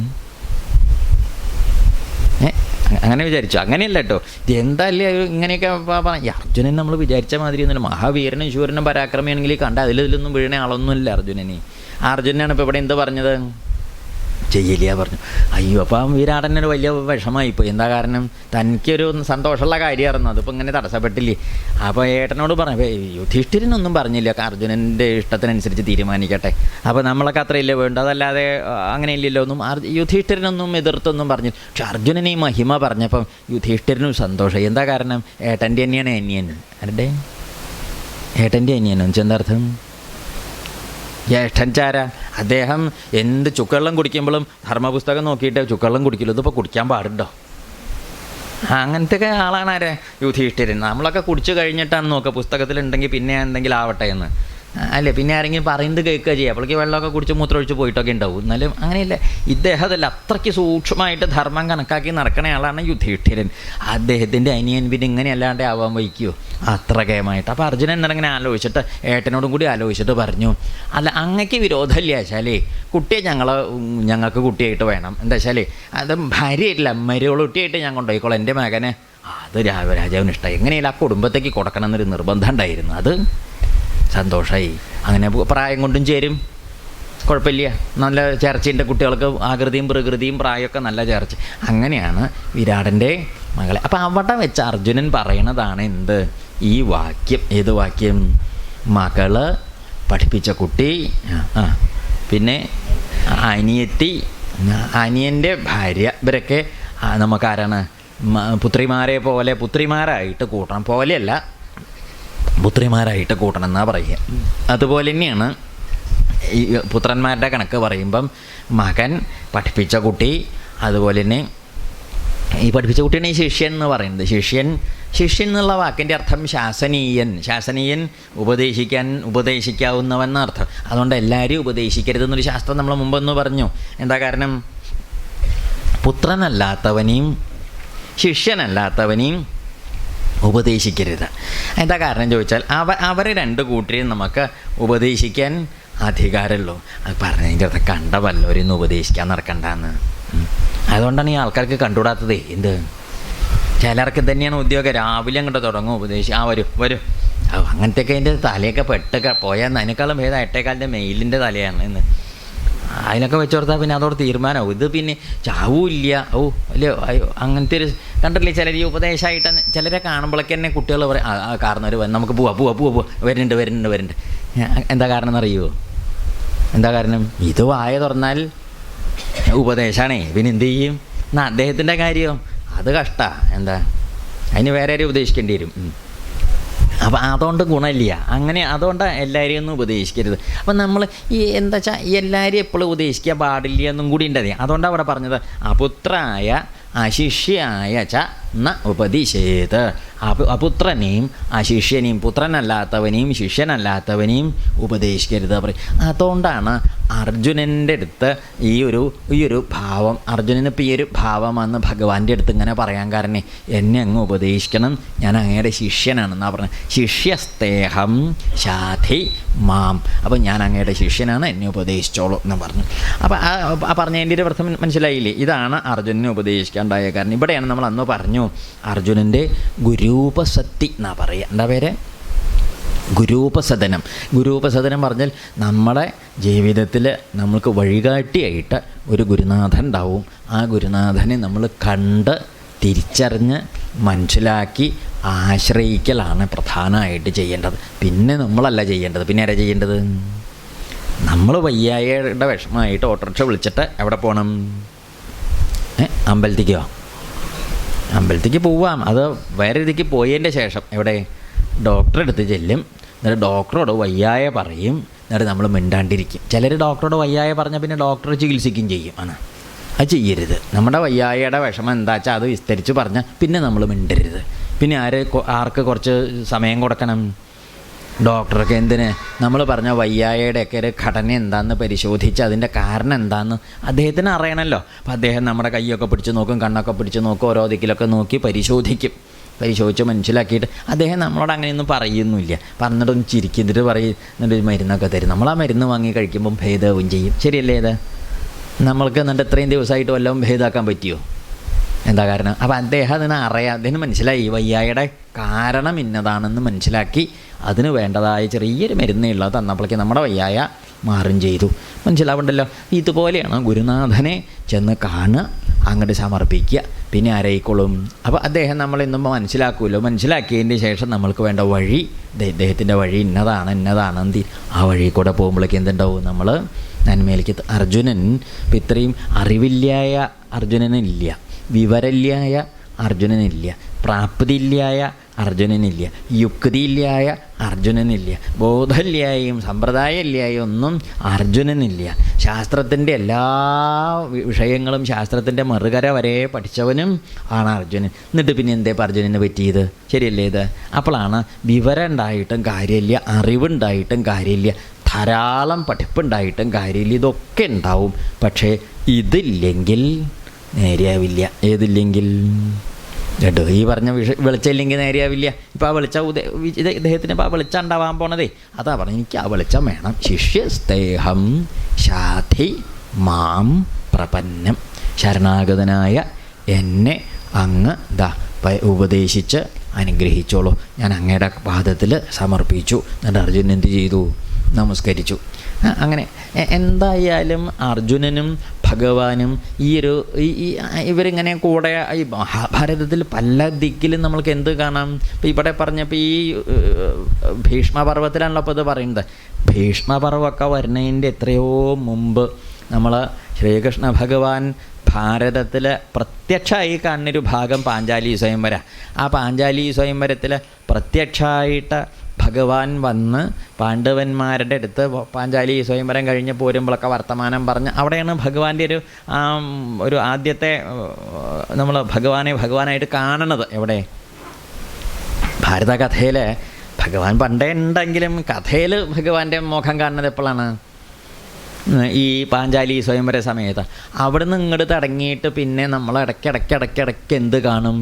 അങ്ങനെ വിചാരിച്ചു? അങ്ങനെയല്ല കേട്ടോ, എന്താല്ലേ ഇങ്ങനെയൊക്കെ ഈ അർജുനൻ നമ്മൾ വിചാരിച്ച മാതിരി ഒന്നുമില്ല. മഹാവീരനും ശൂരനും പരാക്രമിയാണെങ്കിൽ കണ്ട അതിലൊന്നും വീഴണ ആളൊന്നുമില്ല അർജുനന്. അർജുനാണ് ഇപ്പോൾ ഇവിടെ എന്ത് പറഞ്ഞത്? ചെയ്യില്ല പറഞ്ഞു. അയ്യോ അപ്പം വിരാടനൊരു വലിയ വിഷമമായിപ്പോയി. എന്താ കാരണം? തനിക്കൊരു സന്തോഷമുള്ള കാര്യമായിരുന്നു, അതിപ്പോൾ ഇങ്ങനെ തടസ്സപ്പെട്ടില്ലേ. അപ്പോൾ ഏട്ടനോട് പറഞ്ഞു, യുധിഷ്ഠിരനൊന്നും പറഞ്ഞില്ല, അർജുനൻ്റെ ഇഷ്ടത്തിനനുസരിച്ച് തീരുമാനിക്കട്ടെ, അപ്പോൾ നമ്മളൊക്കെ അത്രയില്ലേ വേണ്ടു, അതല്ലാതെ അങ്ങനെയില്ലല്ലോ ഒന്നും. യുധിഷ്ഠിരനൊന്നും എതിർത്തൊന്നും പറഞ്ഞു. പക്ഷെ അർജുനന് ഈ മഹിമ പറഞ്ഞപ്പം യുധിഷ്ഠിരനും സന്തോഷമായി. എന്താ കാരണം? ഏട്ടൻ്റെ തന്നെയാണ് അനിയൻ. ആരുടെ? ഏട്ടൻ്റെ അനിയനോ? എന്താർത്ഥം? ജ്യേഷ്ഠൻ ചാര. അദ്ദേഹം എന്ത് ചുക്കവെള്ളം കുടിക്കുമ്പോഴും ധർമ്മപുസ്തകം നോക്കിയിട്ട് ചുക്കവെള്ളം കുടിക്കില്ല. ഇതിപ്പോൾ കുടിക്കാൻ പാടുണ്ടോ? അങ്ങനത്തെ ആളാണ് ആരെ? യുധിഷ്ഠിരൻ. നമ്മളൊക്കെ കുടിച്ചു കഴിഞ്ഞിട്ടാണ് നോക്കുക, പുസ്തകത്തിലുണ്ടെങ്കിൽ പിന്നെ എന്തെങ്കിലും ആവട്ടെ എന്ന് അല്ലേ, പിന്നെ ആരെങ്കിലും പറയുന്നത് കേൾക്കുക ചെയ്യുക. അപ്പോഴേക്ക് വെള്ളമൊക്കെ കുടിച്ച് മൂത്രമൊഴിച്ച് പോയിട്ടൊക്കെ ഉണ്ടാവും. എന്നാലും അങ്ങനെയല്ല, ഇദ്ദേഹത്തല്ല, അത്രയ്ക്ക് സൂക്ഷ്മമായിട്ട് ധർമ്മം കണക്കാക്കി നടക്കണ ആളാണ് യുധിഷ്ഠിരൻ. അദ്ദേഹത്തിൻ്റെ അനിയൻ പിന്നെ ഇങ്ങനെ അല്ലാണ്ട് ആവാൻ വയ്ക്കുമോ? അത്ര കേമായിട്ട്. അപ്പോൾ അർജുനൻ എന്നിങ്ങനെ ആലോചിച്ചിട്ട് ഏട്ടനോടും കൂടി ആലോചിച്ചിട്ട് പറഞ്ഞു, അല്ല അങ്ങക്ക് വിരോധമില്ല വെച്ചാലേ കുട്ടിയെ ഞങ്ങൾക്ക് കുട്ടിയായിട്ട് വേണം. എന്താ വെച്ചാൽ അത് ഭാര്യയായിട്ടില്ല, മരുകുട്ടിയായിട്ട് ഞാൻ കൊണ്ടുപോയിക്കോളാം എൻ്റെ മകനെ. അത് രാജാവിന് ഇഷ്ടമായി. എങ്ങനെയല്ല ആ കുടുംബത്തേക്ക് കൊടുക്കണം എന്നൊരു നിർബന്ധം ഉണ്ടായിരുന്നു. അത് സന്തോഷമായി. അങ്ങനെ പ്രായം കൊണ്ടും ചേരും, കുഴപ്പമില്ല, നല്ല ചേർച്ചയുടെ കുട്ടികൾക്ക് ആകൃതിയും പ്രകൃതിയും പ്രായമൊക്കെ നല്ല ചേർച്ച. അങ്ങനെയാണ് വിരാടൻ്റെ മകളെ. അപ്പം അവിടെ വെച്ച് അർജുനൻ പറയണതാണ് എന്ത്? ഈ വാക്യം. ഏത് വാക്യം? മകള്, പഠിപ്പിച്ച കുട്ടി, പിന്നെ അനിയത്തി, അനിയൻ്റെ ഭാര്യ, ഇവരൊക്കെ നമുക്കാരാണ്? പുത്രിമാരെ പോലെ, പുത്രിമാരായിട്ട് കൂട്ടണം. പോലെയല്ല, പുത്രിമാരായിട്ട് കൂട്ടണം എന്നാണ് പറയുക. അതുപോലെ തന്നെയാണ് ഈ പുത്രന്മാരുടെ കണക്ക് പറയുമ്പം മകൻ, പഠിപ്പിച്ച കുട്ടി, അതുപോലെ തന്നെ ഈ പഠിപ്പിച്ച കുട്ടിയാണ് ഈ ശിഷ്യൻ എന്ന് പറയുന്നത്. ശിഷ്യൻ എന്നുള്ള വാക്കിൻ്റെ അർത്ഥം ശാസനീയൻ. ശാസനീയൻ ഉപദേശിക്കാവുന്നവൻ എന്നർത്ഥം. അതുകൊണ്ട് എല്ലാവരെയും ഉപദേശിക്കരുതെന്നൊരു ശാസ്ത്രം നമ്മൾ മുമ്പൊന്ന് പറഞ്ഞു. എന്താ കാരണം? പുത്രനല്ലാത്തവനെയും ശിഷ്യനല്ലാത്തവനെയും ഉപദേശിക്കരുത്. എന്താ കാരണം ചോദിച്ചാൽ അവർ രണ്ട് കൂട്ടരെയും നമുക്ക് ഉപദേശിക്കാൻ അധികാരമുള്ളൂ. അത് പറഞ്ഞതിൻ്റെ അടുത്ത് കണ്ട വല്ലവരെയൊന്നും ഉപദേശിക്കാൻ നടക്കണ്ടെന്ന്. അതുകൊണ്ടാണ് ഈ ആൾക്കാർക്ക് കണ്ടുകൂടാത്തത്. എന്ത്? ചിലർക്ക് തന്നെയാണ് ഉദ്യോഗം, രാവിലെ അങ്ങോട്ട് തുടങ്ങും വരും അങ്ങനത്തെയൊക്കെ അതിൻ്റെ തലയൊക്കെ പെട്ട് പോയാൽ അതിനേക്കാളും ഭേദം 8 മെയിലിൻ്റെ തലയാണ് എന്ന്. അതിനൊക്കെ വെച്ചോർത്താൽ പിന്നെ അതോട് തീരുമാനമാവും. ഇത് പിന്നെ ചാവൂല്ല. അല്ലേ അങ്ങനത്തെ ഒരു കണ്ടില്ലേ ചിലർ ഈ ഉപദേശമായിട്ട് ചിലരെ കാണുമ്പോഴേക്ക് തന്നെ കുട്ടികൾ പറയും കാരണവർ നമുക്ക് പോവാ വരുന്നുണ്ട്. എന്താ കാരണം എന്നറിയുമോ? എന്താ കാരണം? ഇത് വായ തുറന്നാൽ ഉപദേശമാണേ. പിന്നെ എന്ത് ചെയ്യും? എന്നാൽ അദ്ദേഹത്തിൻ്റെ കാര്യം അത് കഷ്ടമാണ്. എന്താ അതിന് വേറെ ആരും ഉപദേശിക്കേണ്ടി വരും. അപ്പം അതുകൊണ്ട് ഗുണമില്ല. അങ്ങനെ അതുകൊണ്ട് എല്ലാവരെയും ഒന്നും ഉപദേശിക്കരുത്. അപ്പം നമ്മൾ ഈ എന്താ വെച്ചാൽ എല്ലാവരെയും എപ്പോഴും ഉപദേശിക്കാൻ പാടില്ല എന്നും കൂടി ഉണ്ടത്. അതുകൊണ്ടാണ് അവിടെ പറഞ്ഞത് അപുത്രായ അശിഷ്യായ ച ന ഉപദിശേത്. അപുത്രനെയും അശിഷ്യനെയും, പുത്രനല്ലാത്തവനെയും ശിഷ്യനല്ലാത്തവനെയും ഉപദേശിക്കരുത് പറയും. അതുകൊണ്ടാണ് അർജുനൻ്റെ അടുത്ത് ഈ ഒരു ഭാവം, അർജുനന് ഇപ്പോൾ ഈ ഒരു ഭാവമാണെന്ന് ഭഗവാന്റെ അടുത്ത് ഇങ്ങനെ പറയാൻ കാരണം, എന്നെ അങ്ങ് ഉപദേശിക്കണം, ഞാൻ അങ്ങയുടെ ശിഷ്യനാണെന്നാണ് പറഞ്ഞത്. ശിഷ്യസ്തേഹം ശാധി മാം. അപ്പം ഞാൻ അങ്ങയുടെ ശിഷ്യനാണ്, എന്നെ ഉപദേശിച്ചോളൂ എന്ന് പറഞ്ഞു. അപ്പം ആ പറഞ്ഞതിൻ്റെ ഒരു അർത്ഥം മനസ്സിലായില്ലേ? ഇതാണ് അർജുനനെ ഉപദേശിക്കാണ്ടായ കാരണം. ഇവിടെയാണ് നമ്മൾ അന്ന് പറഞ്ഞു അർജുനൻ്റെ ഗുരൂപസത്തി എന്നാ പറയുക. എന്താ പേര്? ഗുരൂപസദനം. ഗുരൂപസദനം പറഞ്ഞാൽ നമ്മുടെ ജീവിതത്തിൽ നമ്മൾക്ക് വഴികാട്ടിയായിട്ട് ഒരു ഗുരുനാഥൻ ഉണ്ടാവും. ആ ഗുരുനാഥനെ നമ്മൾ കണ്ട് തിരിച്ചറിഞ്ഞ് മനസ്സിലാക്കി ആശ്രയിക്കലാണ് പ്രധാനമായിട്ട് ചെയ്യേണ്ടത്. പിന്നെ നമ്മളല്ല ചെയ്യേണ്ടത്. പിന്നെ ആരാ ചെയ്യേണ്ടത്? നമ്മൾ വയ്യായയുടെ വിഷമമായിട്ട് ഓട്ടോറിക്ഷ വിളിച്ചിട്ട് എവിടെ പോകണം? അമ്പലത്തേക്കോ? അമ്പലത്തേക്ക് പോവാം. അത് വേറെ രീതിക്ക് പോയതിൻ്റെ ശേഷം എവിടെ? ഡോക്ടറെ അടുത്ത് ചെല്ലും. എന്നിട്ട് ഡോക്ടറോട് വയ്യായ പറയും. എന്നിട്ട് നമ്മൾ മിണ്ടാണ്ടിരിക്കും. ചിലർ ഡോക്ടറോട് വയ്യായ പറഞ്ഞാൽ പിന്നെ ഡോക്ടർ ചികിത്സിക്കുകയും ചെയ്യും. അത് ചെയ്യരുത്. നമ്മുടെ വയ്യായയുടെ വിഷമം എന്താ വെച്ചാൽ അത് വിസ്തരിച്ച് പറഞ്ഞാൽ പിന്നെ നമ്മൾ മിണ്ടരുത്. പിന്നെ ആർക്ക് കുറച്ച് സമയം കൊടുക്കണം? ഡോക്ടർക്ക്. എന്തിന്? നമ്മൾ പറഞ്ഞ വയ്യായയുടെയൊക്കെ ഒരു ഘടന എന്താണെന്ന് പരിശോധിച്ച് അതിൻ്റെ കാരണം എന്താണെന്ന് അദ്ദേഹത്തിന് അറിയണമല്ലോ. അപ്പം അദ്ദേഹം നമ്മുടെ കൈയൊക്കെ പിടിച്ച് നോക്കും, കണ്ണൊക്കെ പിടിച്ച് നോക്കും, ഓരോ ദിക്കിലൊക്കെ നോക്കി പരിശോധിക്കും. പരിശോധിച്ച് മനസ്സിലാക്കിയിട്ട് അദ്ദേഹം നമ്മളോട് അങ്ങനെയൊന്നും പറയുന്നില്ല. പറഞ്ഞിട്ടൊന്ന് ചിരിക്കുന്നിട്ട് പറയും, എന്നിട്ട് മരുന്നൊക്കെ തരും. നമ്മൾ ആ മരുന്ന് വാങ്ങി കഴിക്കുമ്പം ഭേദവും ചെയ്യും. ശരിയല്ലേ? ഇത് നമ്മൾക്ക് എന്നിട്ട് ഇത്രയും ദിവസമായിട്ട് വല്ലതും ഭേദമാക്കാൻ പറ്റിയോ? എന്താ കാരണം? അപ്പോൾ അദ്ദേഹം അതിനെ അറിയാം. അദ്ദേഹം മനസ്സിലായി വയ്യായുടെ കാരണം ഇന്നതാണെന്ന് മനസ്സിലാക്കി അതിന് വേണ്ടതായ ചെറിയൊരു മരുന്നുള്ളത് തന്നപ്പോഴേക്ക് നമ്മുടെ വയ്യായ മാറും ചെയ്തു. മനസ്സിലാവുണ്ടല്ലോ? ഇതുപോലെയാണ് ഗുരുനാഥനെ ചെന്ന് കാണുക, അങ്ങോട്ട് സമർപ്പിക്കുക, പിന്നെ ആരായിക്കോളും. അപ്പോൾ അദ്ദേഹം നമ്മളിന്നും മനസ്സിലാക്കുമല്ലോ. മനസ്സിലാക്കിയതിന് ശേഷം നമ്മൾക്ക് വേണ്ട വഴി, ഇദ്ദേഹത്തിൻ്റെ വഴി ഇന്നതാണെന്ന് ആ വഴി കൂടെ പോകുമ്പോഴേക്ക് എന്തുണ്ടാവും? നമ്മൾ നന്മയിലേക്ക്. അർജുനൻ ഇപ്പം ഇത്രയും അറിവില്ലായ അർജുനനില്ല, വിവരമില്ലായ അർജുനനില്ല, പ്രാപ്തിയില്ലായ അർജുനനില്ല, യുക്തിയില്ലായ അർജുനനില്ല, ബോധമില്ലായും സമ്പ്രദായമില്ലായും ഒന്നും അർജുനനില്ല. ശാസ്ത്രത്തിൻ്റെ എല്ലാ വിഷയങ്ങളും ശാസ്ത്രത്തിൻ്റെ മറുകര വരെ പഠിച്ചവനും ആണ് അർജുനൻ. എന്നിട്ട് പിന്നെ എന്തേ അർജുനന് പറ്റിയത്? ശരിയല്ലേ ഇത്? അപ്പോഴാണ് വിവരം ഉണ്ടായിട്ടും കാര്യമില്ല, അറിവുണ്ടായിട്ടും കാര്യമില്ല, ധാരാളം പഠിപ്പുണ്ടായിട്ടും കാര്യമില്ല. ഇതൊക്കെ ഉണ്ടാവും, പക്ഷേ ഇതില്ലെങ്കിൽ നേരെയാവില്ല. ഏതില്ലെങ്കിൽ? കേട്ടോ? ഈ പറഞ്ഞ വെളിച്ചമില്ലെങ്കിൽ നേരെയാവില്ല. ഇപ്പോൾ ആ വെളിച്ചം ഇദ്ദേഹത്തിന് ഇപ്പോൾ ആ വെളിച്ചം ഉണ്ടാവാൻ പോണതേ അതാ പറഞ്ഞു. എനിക്ക് ആ വെളിച്ചം വേണം. ശിഷ്യസ്തേഹം ശാധി മാം പ്രപന്നം. ശരണാഗതനായ എന്നെ അങ്ങ് ഉപദേശിച്ച് അനുഗ്രഹിച്ചോളൂ. ഞാൻ അങ്ങയുടെ പാദത്തിൽ സമർപ്പിച്ചു. എന്നിട്ട് അർജുനൻ എന്ത് ചെയ്തു? നമസ്കരിച്ചു. അങ്ങനെ എന്തായാലും അർജുനനും ഭഗവാനും ഇവരിങ്ങനെ കൂടെ ഈ മഹാഭാരതത്തിൽ പല ദിക്കിലും നമ്മൾക്ക് എന്ത് കാണാം? ഇപ്പം ഇവിടെ പറഞ്ഞപ്പോൾ ഈ ഭീഷ്മപർവ്വത്തിലാണല്ലോ അപ്പോൾ ഇത് പറയുന്നത്. ഭീഷ്മപർവ്വമൊക്കെ വരുന്നതിൻ്റെ എത്രയോ മുമ്പ് നമ്മൾ ശ്രീകൃഷ്ണ ഭഗവാൻ ഭാരതത്തിൽ പ്രത്യക്ഷമായി കാണുന്നൊരു ഭാഗം പാഞ്ചാലി സ്വയംവര. ആ പാഞ്ചാലി സ്വയംവരത്തിൽ പ്രത്യക്ഷമായിട്ട് ഭഗവാൻ വന്ന് പാണ്ഡവന്മാരുടെ അടുത്ത് പാഞ്ചാലി സ്വയംവരം കഴിഞ്ഞ് പോരുമ്പോഴൊക്കെ വർത്തമാനം പറഞ്ഞ് അവിടെയാണ് ഭഗവാന്റെ ഒരു ആദ്യത്തെ നമ്മൾ ഭഗവാനായിട്ട് കാണണത്. എവിടെ? ഭാരതകഥയിൽ ഭഗവാൻ പണ്ടേ ഉണ്ടെങ്കിലും കഥയിൽ ഭഗവാന്റെ മുഖം കാണുന്നത് എപ്പോഴാണ്? ഈ പാഞ്ചാലി സ്വയംവര സമയത്ത്. അവിടെ നിന്ന് ഇങ്ങോട്ട് തുടങ്ങിയിട്ട് പിന്നെ നമ്മൾ ഇടയ്ക്കിടയ്ക്ക് എന്ത് കാണും?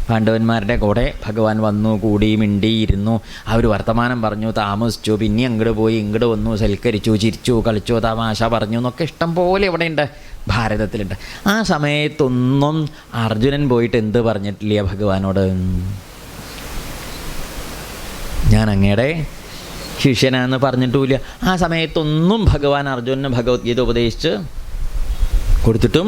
പാണ്ഡവന്മാരുടെ കൂടെ ഭഗവാൻ വന്നു, കൂടി, മിണ്ടി, ഇരുന്നു, അവർ വർത്തമാനം പറഞ്ഞു, താമസിച്ചു, പിന്നെ അങ്ങോട്ട് പോയി, ഇങ്ങോട്ട് വന്നു, സൽക്കരിച്ചു, ചിരിച്ചു, കളിച്ചു, തമാശ പറഞ്ഞു എന്നൊക്കെ ഇഷ്ടം പോലെ ഇവിടെയുണ്ട്, ഭാരതത്തിലുണ്ട്. ആ സമയത്തൊന്നും അർജുനൻ പോയിട്ട് എന്ത് പറഞ്ഞിട്ടില്ല ഭഗവാനോട്? ഞാൻ അങ്ങയുടെ ശിഷ്യനാന്ന് പറഞ്ഞിട്ടുമില്ല. ആ സമയത്തൊന്നും ഭഗവാൻ അർജുനന് ഭഗവത്ഗീത ഉപദേശിച്ച് കൊടുത്തിട്ടും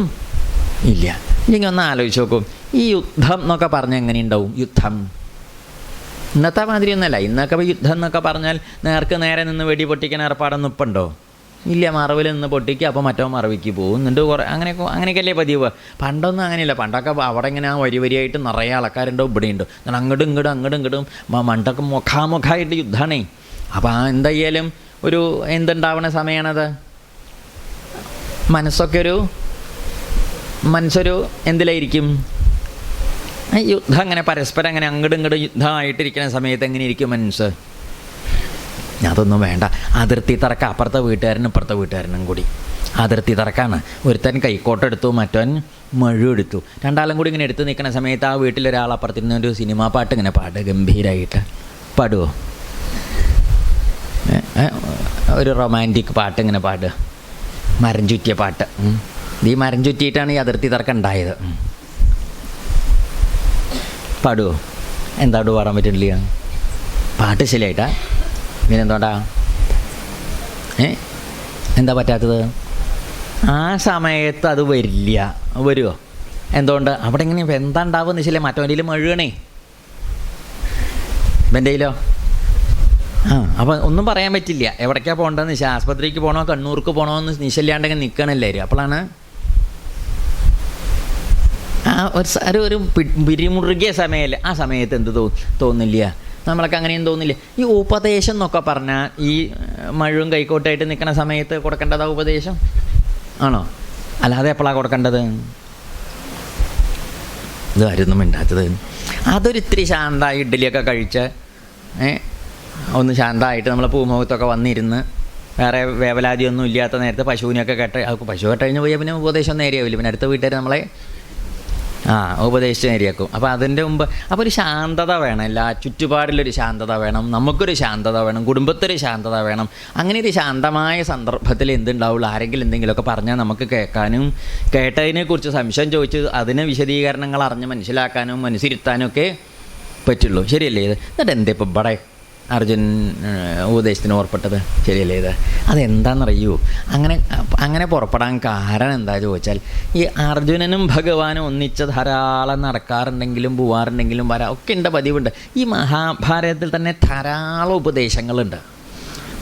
ഇല്ല. ഇല്ലെങ്കിൽ ഒന്ന് ആലോചിച്ച് നോക്കും. ഈ യുദ്ധം എന്നൊക്കെ പറഞ്ഞാൽ എങ്ങനെ ഉണ്ടാവും? യുദ്ധം ഇന്നത്തെ മാതിരി ഒന്നല്ല. ഇന്നൊക്കെ യുദ്ധം എന്നൊക്കെ പറഞ്ഞാൽ നേരെ നിന്ന് വെടി പൊട്ടിക്കാൻ ഏർപ്പാടൊന്നും ഇപ്പം ഉണ്ടോ? ഇല്ല. മറവിൽ നിന്ന് പൊട്ടിക്കുക, അപ്പോൾ മറ്റോ മറവിക്ക് പോകും. എന്നിട്ട് അങ്ങനെയൊക്കെയല്ലേ പതിവ്. പണ്ടൊന്നും അങ്ങനെയല്ല. പണ്ടൊക്കെ അവിടെ ഇങ്ങനെ വരിയായിട്ട് നിറയെ ആൾക്കാരുണ്ടോ, ഇവിടെ ഉണ്ടോ, എന്നാൽ അങ്ങോട്ടും ഇങ്ങോട്ടും മണ്ടൊക്കെ മുഖാമുഖമായിട്ട് യുദ്ധമാണേ. അപ്പോൾ എന്തായാലും എന്തുണ്ടാവണ സമയമാണത്? മനസ്സൊരു എന്തിലായിരിക്കും? യുദ്ധം അങ്ങനെ പരസ്പരം അങ്ങനെ അങ്ങോട്ടും ഇങ്ങോട്ടും യുദ്ധമായിട്ടിരിക്കുന്ന സമയത്ത് എങ്ങനെ ഇരിക്കും മനസ്സ്? അതൊന്നും വേണ്ട. അതിർത്തി തർക്കം, അപ്പുറത്തെ വീട്ടുകാരനും ഇപ്പുറത്തെ വീട്ടുകാരനും കൂടി അതിർത്തി തർക്കമാണ്. ഒരുത്തൻ കൈക്കോട്ടെടുത്തു, മറ്റവൻ മഴു എടുത്തു. രണ്ടാളും കൂടി ഇങ്ങനെ എടുത്ത് നിൽക്കുന്ന സമയത്ത് ആ വീട്ടിലൊരാൾ അപ്പുറത്തിരുന്ന ഒരു സിനിമാ പാട്ട് ഇങ്ങനെ പാടുക, ഗംഭീരമായിട്ട് പാടുമോ? ഒരു റൊമാൻറ്റിക് പാട്ട് ഇങ്ങനെ പാടുക, മരം ചുറ്റിയ പാട്ട്. ഈ മരം ചുറ്റിയിട്ടാണ് ഈ അതിർത്തി തർക്കം ഉണ്ടായത്. പാടുമോ? എന്താടോ പാടാൻ പറ്റില്ല? പാട്ട് ശരിയായിട്ടാ? പിന്നെന്തോണ്ടാ എന്താ പറ്റാത്തത്? ആ സമയത്ത് അത് വരില്ല. വരുമോ? എന്തുകൊണ്ട്? അവിടെ ഇങ്ങനെ എന്താ ഉണ്ടാവുമെന്ന് വെച്ചില്ലേ, മറ്റവൻ്റെ മഴുകണേ, ഇവൻ്റെയിലോ. അപ്പം ഒന്നും പറയാൻ പറ്റില്ല. എവിടേക്കാണ് പോകേണ്ടതെന്ന് വെച്ചാൽ ആസ്പത്രിക്ക് പോകണോ കണ്ണൂർക്ക് പോകണമെന്ന് നിശ്ചയില്ലാണ്ടെങ്കിൽ നിൽക്കണല്ലായിരുന്നു. അപ്പോഴാണ് ഒരു പിരിമുറുകിയ സമയമല്ലേ, ആ സമയത്ത് എന്ത് തോന്നില്ല, നമ്മളൊക്കെ അങ്ങനെയും തോന്നില്ല. ഈ ഉപദേശം എന്നൊക്കെ പറഞ്ഞാൽ ഈ മഴവും കൈക്കോട്ടായിട്ട് നിൽക്കുന്ന സമയത്ത് കൊടുക്കേണ്ടതാ ഉപദേശം ആണോ? അല്ലാതെ എപ്പോഴാണ് കൊടുക്കേണ്ടത്? ഇതായിരുന്നു മിണ്ടാത്തത്. അതൊരിത്തിരി ശാന്തമായി ഇഡ്ഡലിയൊക്കെ കഴിച്ച് ഒന്ന് ശാന്തമായിട്ട് നമ്മൾ പൂമുഖത്തൊക്കെ വന്നിരുന്ന് വേറെ വേവലാതിയൊന്നും ഇല്ലാത്ത നേരത്തെ പശുവിനെയൊക്കെ പശു കെട്ടഴിഞ്ഞ് പോയാൽ പിന്നെ ഉപദേശം നേരെയാവില്ല. പിന്നെ അടുത്ത വീട്ടുകാർ നമ്മളെ ഉപദേശിച്ച് നേരെയാക്കും. അപ്പോൾ അതിൻ്റെ മുമ്പ് അപ്പോൾ ഒരു ശാന്തത വേണം, എല്ലാ ചുറ്റുപാടിലൊരു ശാന്തത വേണം, നമുക്കൊരു ശാന്തത വേണം, കുടുംബത്തൊരു ശാന്തത വേണം. അങ്ങനെ ഒരു ശാന്തമായ സന്ദർഭത്തിൽ എന്തുണ്ടാവുള്ളൂ? ആരെങ്കിലും എന്തെങ്കിലുമൊക്കെ പറഞ്ഞാൽ നമുക്ക് കേൾക്കാനും കേട്ടതിനെക്കുറിച്ച് സംശയം ചോദിച്ച് അതിന് വിശദീകരണങ്ങൾ അറിഞ്ഞ് മനസ്സിലാക്കാനും മനസ്സിരുത്താനും ഒക്കെ പറ്റുള്ളൂ. ശരിയല്ലേ ഇത്? എന്നിട്ട് എന്താ ഇപ്പം ഇവിടെ അർജുൻ ഉപദേശത്തിന് പുറപ്പെട്ടത്? ശരിയല്ലേ ഇത്? അതെന്താണെന്നറിയൂ? അങ്ങനെ പുറപ്പെടാൻ കാരണം എന്താ ചോദിച്ചാൽ, ഈ അർജുനനും ഭഗവാനും ഒന്നിച്ച് ധാരാളം നടക്കാറുണ്ടെങ്കിലും പോവാറുണ്ടെങ്കിലും ഒക്കെ ഉണ്ട്, പതിവുണ്ട്. ഈ മഹാഭാരതത്തിൽ തന്നെ ധാരാളം ഉപദേശങ്ങളുണ്ട്.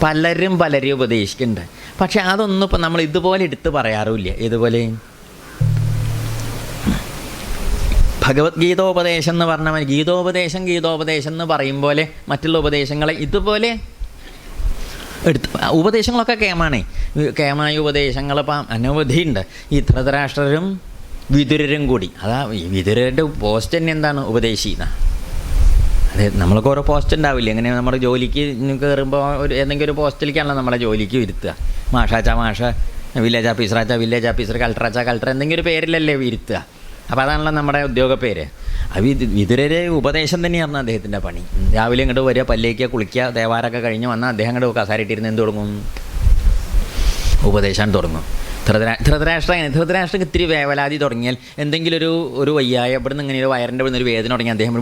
പലരും ഉപദേശിക്കുന്നുണ്ട്. പക്ഷെ അതൊന്നും ഇപ്പം നമ്മൾ ഇതുപോലെ എടുത്ത് പറയാറുമില്ല. ഇതുപോലെ ഭഗവത്ഗീതോപദേശം എന്ന് പറഞ്ഞാൽ ഗീതോപദേശം എന്ന് പറയും പോലെ മറ്റുള്ള ഉപദേശങ്ങളെ ഇതുപോലെ ഉപദേശങ്ങളൊക്കെ കേമായ ഉപദേശങ്ങൾ ഇപ്പം അനവധിയുണ്ട്. ഈ ധൃതരാഷ്ട്രരും വിതുരരും കൂടി, അതാ ഈ വിതുരരുടെ പോസ്റ്റ് തന്നെ എന്താണ്? ഉപദേശിക്കുന്ന. അതെ, നമ്മൾക്ക് ഓരോ പോസ്റ്റ് ഉണ്ടാവില്ല. എങ്ങനെ നമ്മുടെ ജോലിക്ക് കയറുമ്പോൾ ഏതെങ്കിലും ഒരു പോസ്റ്റിലേക്കാണല്ലോ നമ്മളെ ജോലിക്ക് ഇരുത്തുക. മാഷാച്ചാ മാഷ്, വില്ലേജ് ഓഫീസറാച്ചാ വില്ലേജ് ഓഫീസർ, കളക്ടറാച്ചാ കളക്ടർ, എന്തെങ്കിലും ഒരു പേരിലല്ലേ ഇരുത്തുക. അപ്പോൾ അതാണല്ലോ നമ്മുടെ ഉദ്യോഗ പേര്. വിതുരരെ ഉപദേശം തന്നെയായിരുന്നു അദ്ദേഹത്തിൻ്റെ പണി. രാവിലെ ഇങ്ങോട്ട് വരിക, പല്ലേക്കുക, കുളിക്കുക, ദേവാരമൊക്കെ കഴിഞ്ഞ് വന്നാൽ അദ്ദേഹം അങ്ങോട്ട് കസാരയിട്ടിരുന്ന് എന്ത് തുടങ്ങും? ഉപദേശം തുടങ്ങും. ധൃതരാഷ്ട്രം ഇത്തിരി വേവലാതി തുടങ്ങിയാൽ, എന്തെങ്കിലും ഒരു വയ്യായ ഇവിടുന്ന് ഇങ്ങനെ ഒരു വയറിൻ്റെ ഇവിടുന്ന് ഒരു വേദന തുടങ്ങി അദ്ദേഹം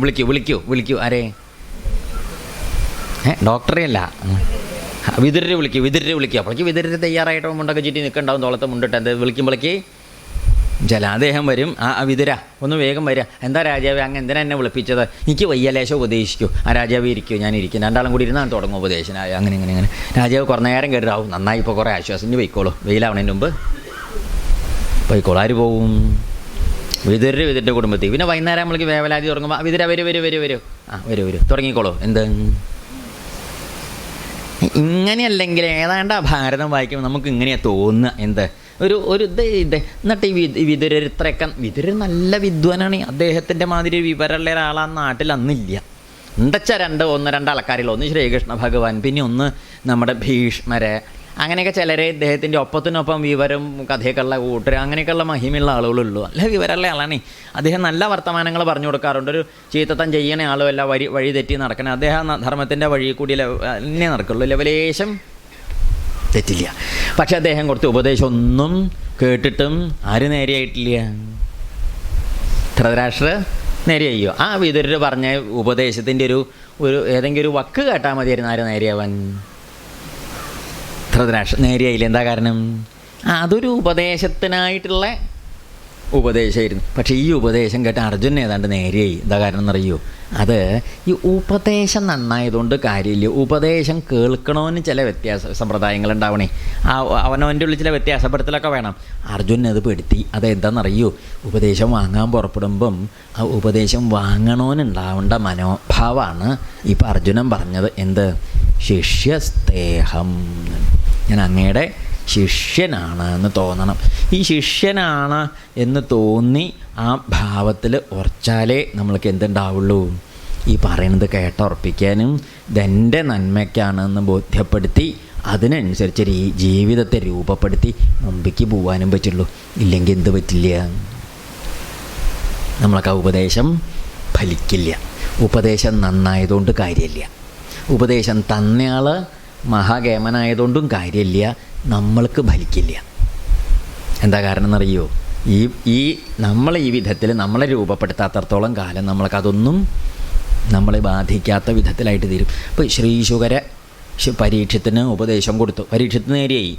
വിളിക്കൂ. ആരേ? ഡോക്ടറെ അല്ല, വിതുരരെ വിളിക്കുക. അപ്പോഴേക്ക് വിതുരരെ തയ്യാറായിട്ട് മുണ്ടൊക്കെ ചുറ്റി നിൽക്കുന്നുണ്ടാവും, തോളത്തെ മുണ്ടിട്ട് എന്ത് വിളിക്കുമ്പോഴേക്ക് അദ്ദേഹം വരും. വിതുര ഒന്ന് വേഗം വരിക. എന്താ രാജാവ് അങ്ങ് എന്തിനാ എന്നെ വിളിപ്പിച്ചത്? എനിക്ക് വയ്യലേശം ഉപദേശിക്കൂ. രാജാവ് ഇരിക്കൂ, ഞാൻ ഇരിക്കും. രണ്ടാളും കൂടി ഇരുന്നാണ് തുടങ്ങും ഉപദേശം. അങ്ങനെ രാജാവ് കുറേ നേരം കയറാവും. നന്നായി, ഇപ്പോൾ കുറേ ആശ്വാസം. ഇനി പോയിക്കോളൂ, വെയിലാവണതിന് മുമ്പ് പോയിക്കോളൂ. ആര് പോവും? വിതുരൻ്റെ കുടുംബത്തിൽ. പിന്നെ വൈകുന്നേരം നമ്മൾക്ക് വേവലാതി തുടങ്ങുമ്പോൾ വിതുര വരൂ തുടങ്ങിക്കോളൂ. എന്ത് ഇങ്ങനെയല്ലെങ്കിൽ ഏതാണ്ട് ഭാരതം വായിക്കുമ്പോൾ നമുക്ക് ഇങ്ങനെയാണ് തോന്നുക. എന്ത് എന്നിട്ട് ഈ വിതുരർ വിതുരർ നല്ല വിദ്വാനാണ്. അദ്ദേഹത്തിൻ്റെ മാതിരി വിവരമുള്ള ഒരാളാ നാട്ടിൽ അന്നില്ല. ഉണ്ടച്ചാൽ രണ്ട് ആൾക്കാരില്ല. ഒന്ന് ശ്രീകൃഷ്ണ ഭഗവാൻ, പിന്നെ ഒന്ന് നമ്മുടെ ഭീഷ്മരെ, അങ്ങനെയൊക്കെ ചിലരെ ഇദ്ദേഹത്തിൻ്റെ ഒപ്പത്തിനൊപ്പം വിവരം കഥയൊക്കെ ഉള്ള കൂട്ടർ, അങ്ങനെയൊക്കെയുള്ള മഹിമയുള്ള ആളുകളുള്ളൂ. നല്ല വിവരമുള്ള ആളാണ് അദ്ദേഹം. നല്ല വർത്തമാനങ്ങൾ പറഞ്ഞു കൊടുക്കാറുണ്ട്. ഒരു ചീത്തത്തം ചെയ്യണ ആളുമല്ല, വഴി തെറ്റി നടക്കണേ. അദ്ദേഹം ധർമ്മത്തിൻ്റെ വഴി കൂടി തന്നെ നടക്കുള്ളൂ, ലെവലേശം തെറ്റില്ല. പക്ഷെ അദ്ദേഹം കൊടുത്ത ഉപദേശം ഒന്നും കേട്ടിട്ടും ആര് നേരെയായിട്ടില്ല? ധൃതരാഷ്ട്ര നേരെയ്യോ? ആ വിതുരർ പറഞ്ഞ ഉപദേശത്തിൻ്റെ ഒരു ഏതെങ്കിലും ഒരു വക്ക് കേട്ടാൽ മതിയായിരുന്നു. ആര് നേരെയാവാൻ? ധൃതരാഷ്ട്ര നേരെയായില്ല. എന്താ കാരണം? അതൊരു ഉപദേശത്തിനായിട്ടുള്ള ഉപദേശമായിരുന്നു. പക്ഷേ ഈ ഉപദേശം കേട്ട് അർജുനൻ ഏതാണ്ട് നേരെയായി. എന്താ കാരണം എന്നറിയോ? അത് ഈ ഉപദേശം നന്നായതുകൊണ്ട് കാര്യമില്ല. ഉപദേശം കേൾക്കണമെന്ന് ചില സമ്പ്രദായങ്ങളുണ്ടാവണേ. അവനവൻ്റെ ഉള്ളിൽ ചില വ്യത്യാസപ്പെടുത്തലൊക്കെ വേണം. അർജുനൻ അത് പെടുത്തി. അതെന്താണെന്നറിയോ? ഉപദേശം വാങ്ങാൻ പുറപ്പെടുമ്പം ആ ഉപദേശം വാങ്ങണമെന്നുണ്ടാവേണ്ട മനോഭാവമാണ് ഇപ്പം അർജുനൻ പറഞ്ഞത്. എന്ത്? ശിഷ്യസ്തേഹം, ഞാൻ അങ്ങയുടെ ശിഷ്യനാണ് എന്ന് തോന്നണം. ഈ ശിഷ്യനാണ് എന്ന് തോന്നി ആ ഭാവത്തിൽ ഉറച്ചാലേ നമ്മൾക്ക് എന്തുണ്ടാവുള്ളൂ, ഈ പറയുന്നത് കേട്ടുറപ്പിക്കാനും ഇതെൻ്റെ നന്മയ്ക്കാണെന്ന് ബോധ്യപ്പെടുത്തി അതിനനുസരിച്ച് ജീവിതത്തെ രൂപപ്പെടുത്തി മുമ്പിലേക്ക് പോകാനും പറ്റുള്ളൂ. ഇല്ലെങ്കിൽ എന്ത് പറ്റില്ല, നമ്മളൊക്കെ ഉപദേശം ഫലിക്കില്ല. ഉപദേശം നന്നായതുകൊണ്ട് കാര്യമില്ല, ഉപദേശം തന്നയാൾ മഹാകേമനായതുകൊണ്ടും കാര്യമില്ല, നമ്മൾക്ക് ഫലിക്കില്ല. എന്താ കാരണം എന്നറിയോ? ഈ നമ്മൾ ഈ വിധത്തിൽ നമ്മളെ രൂപപ്പെടുത്താത്തടത്തോളം കാലം നമ്മൾക്കതൊന്നും നമ്മളെ ബാധിക്കാത്ത വിധത്തിലായിട്ട് തീരും. ഇപ്പോൾ ശ്രീശുകരെ പരീക്ഷത്തിന് ഉപദേശം കൊടുത്തു. പരീക്ഷത്തിന് നേരെയായി.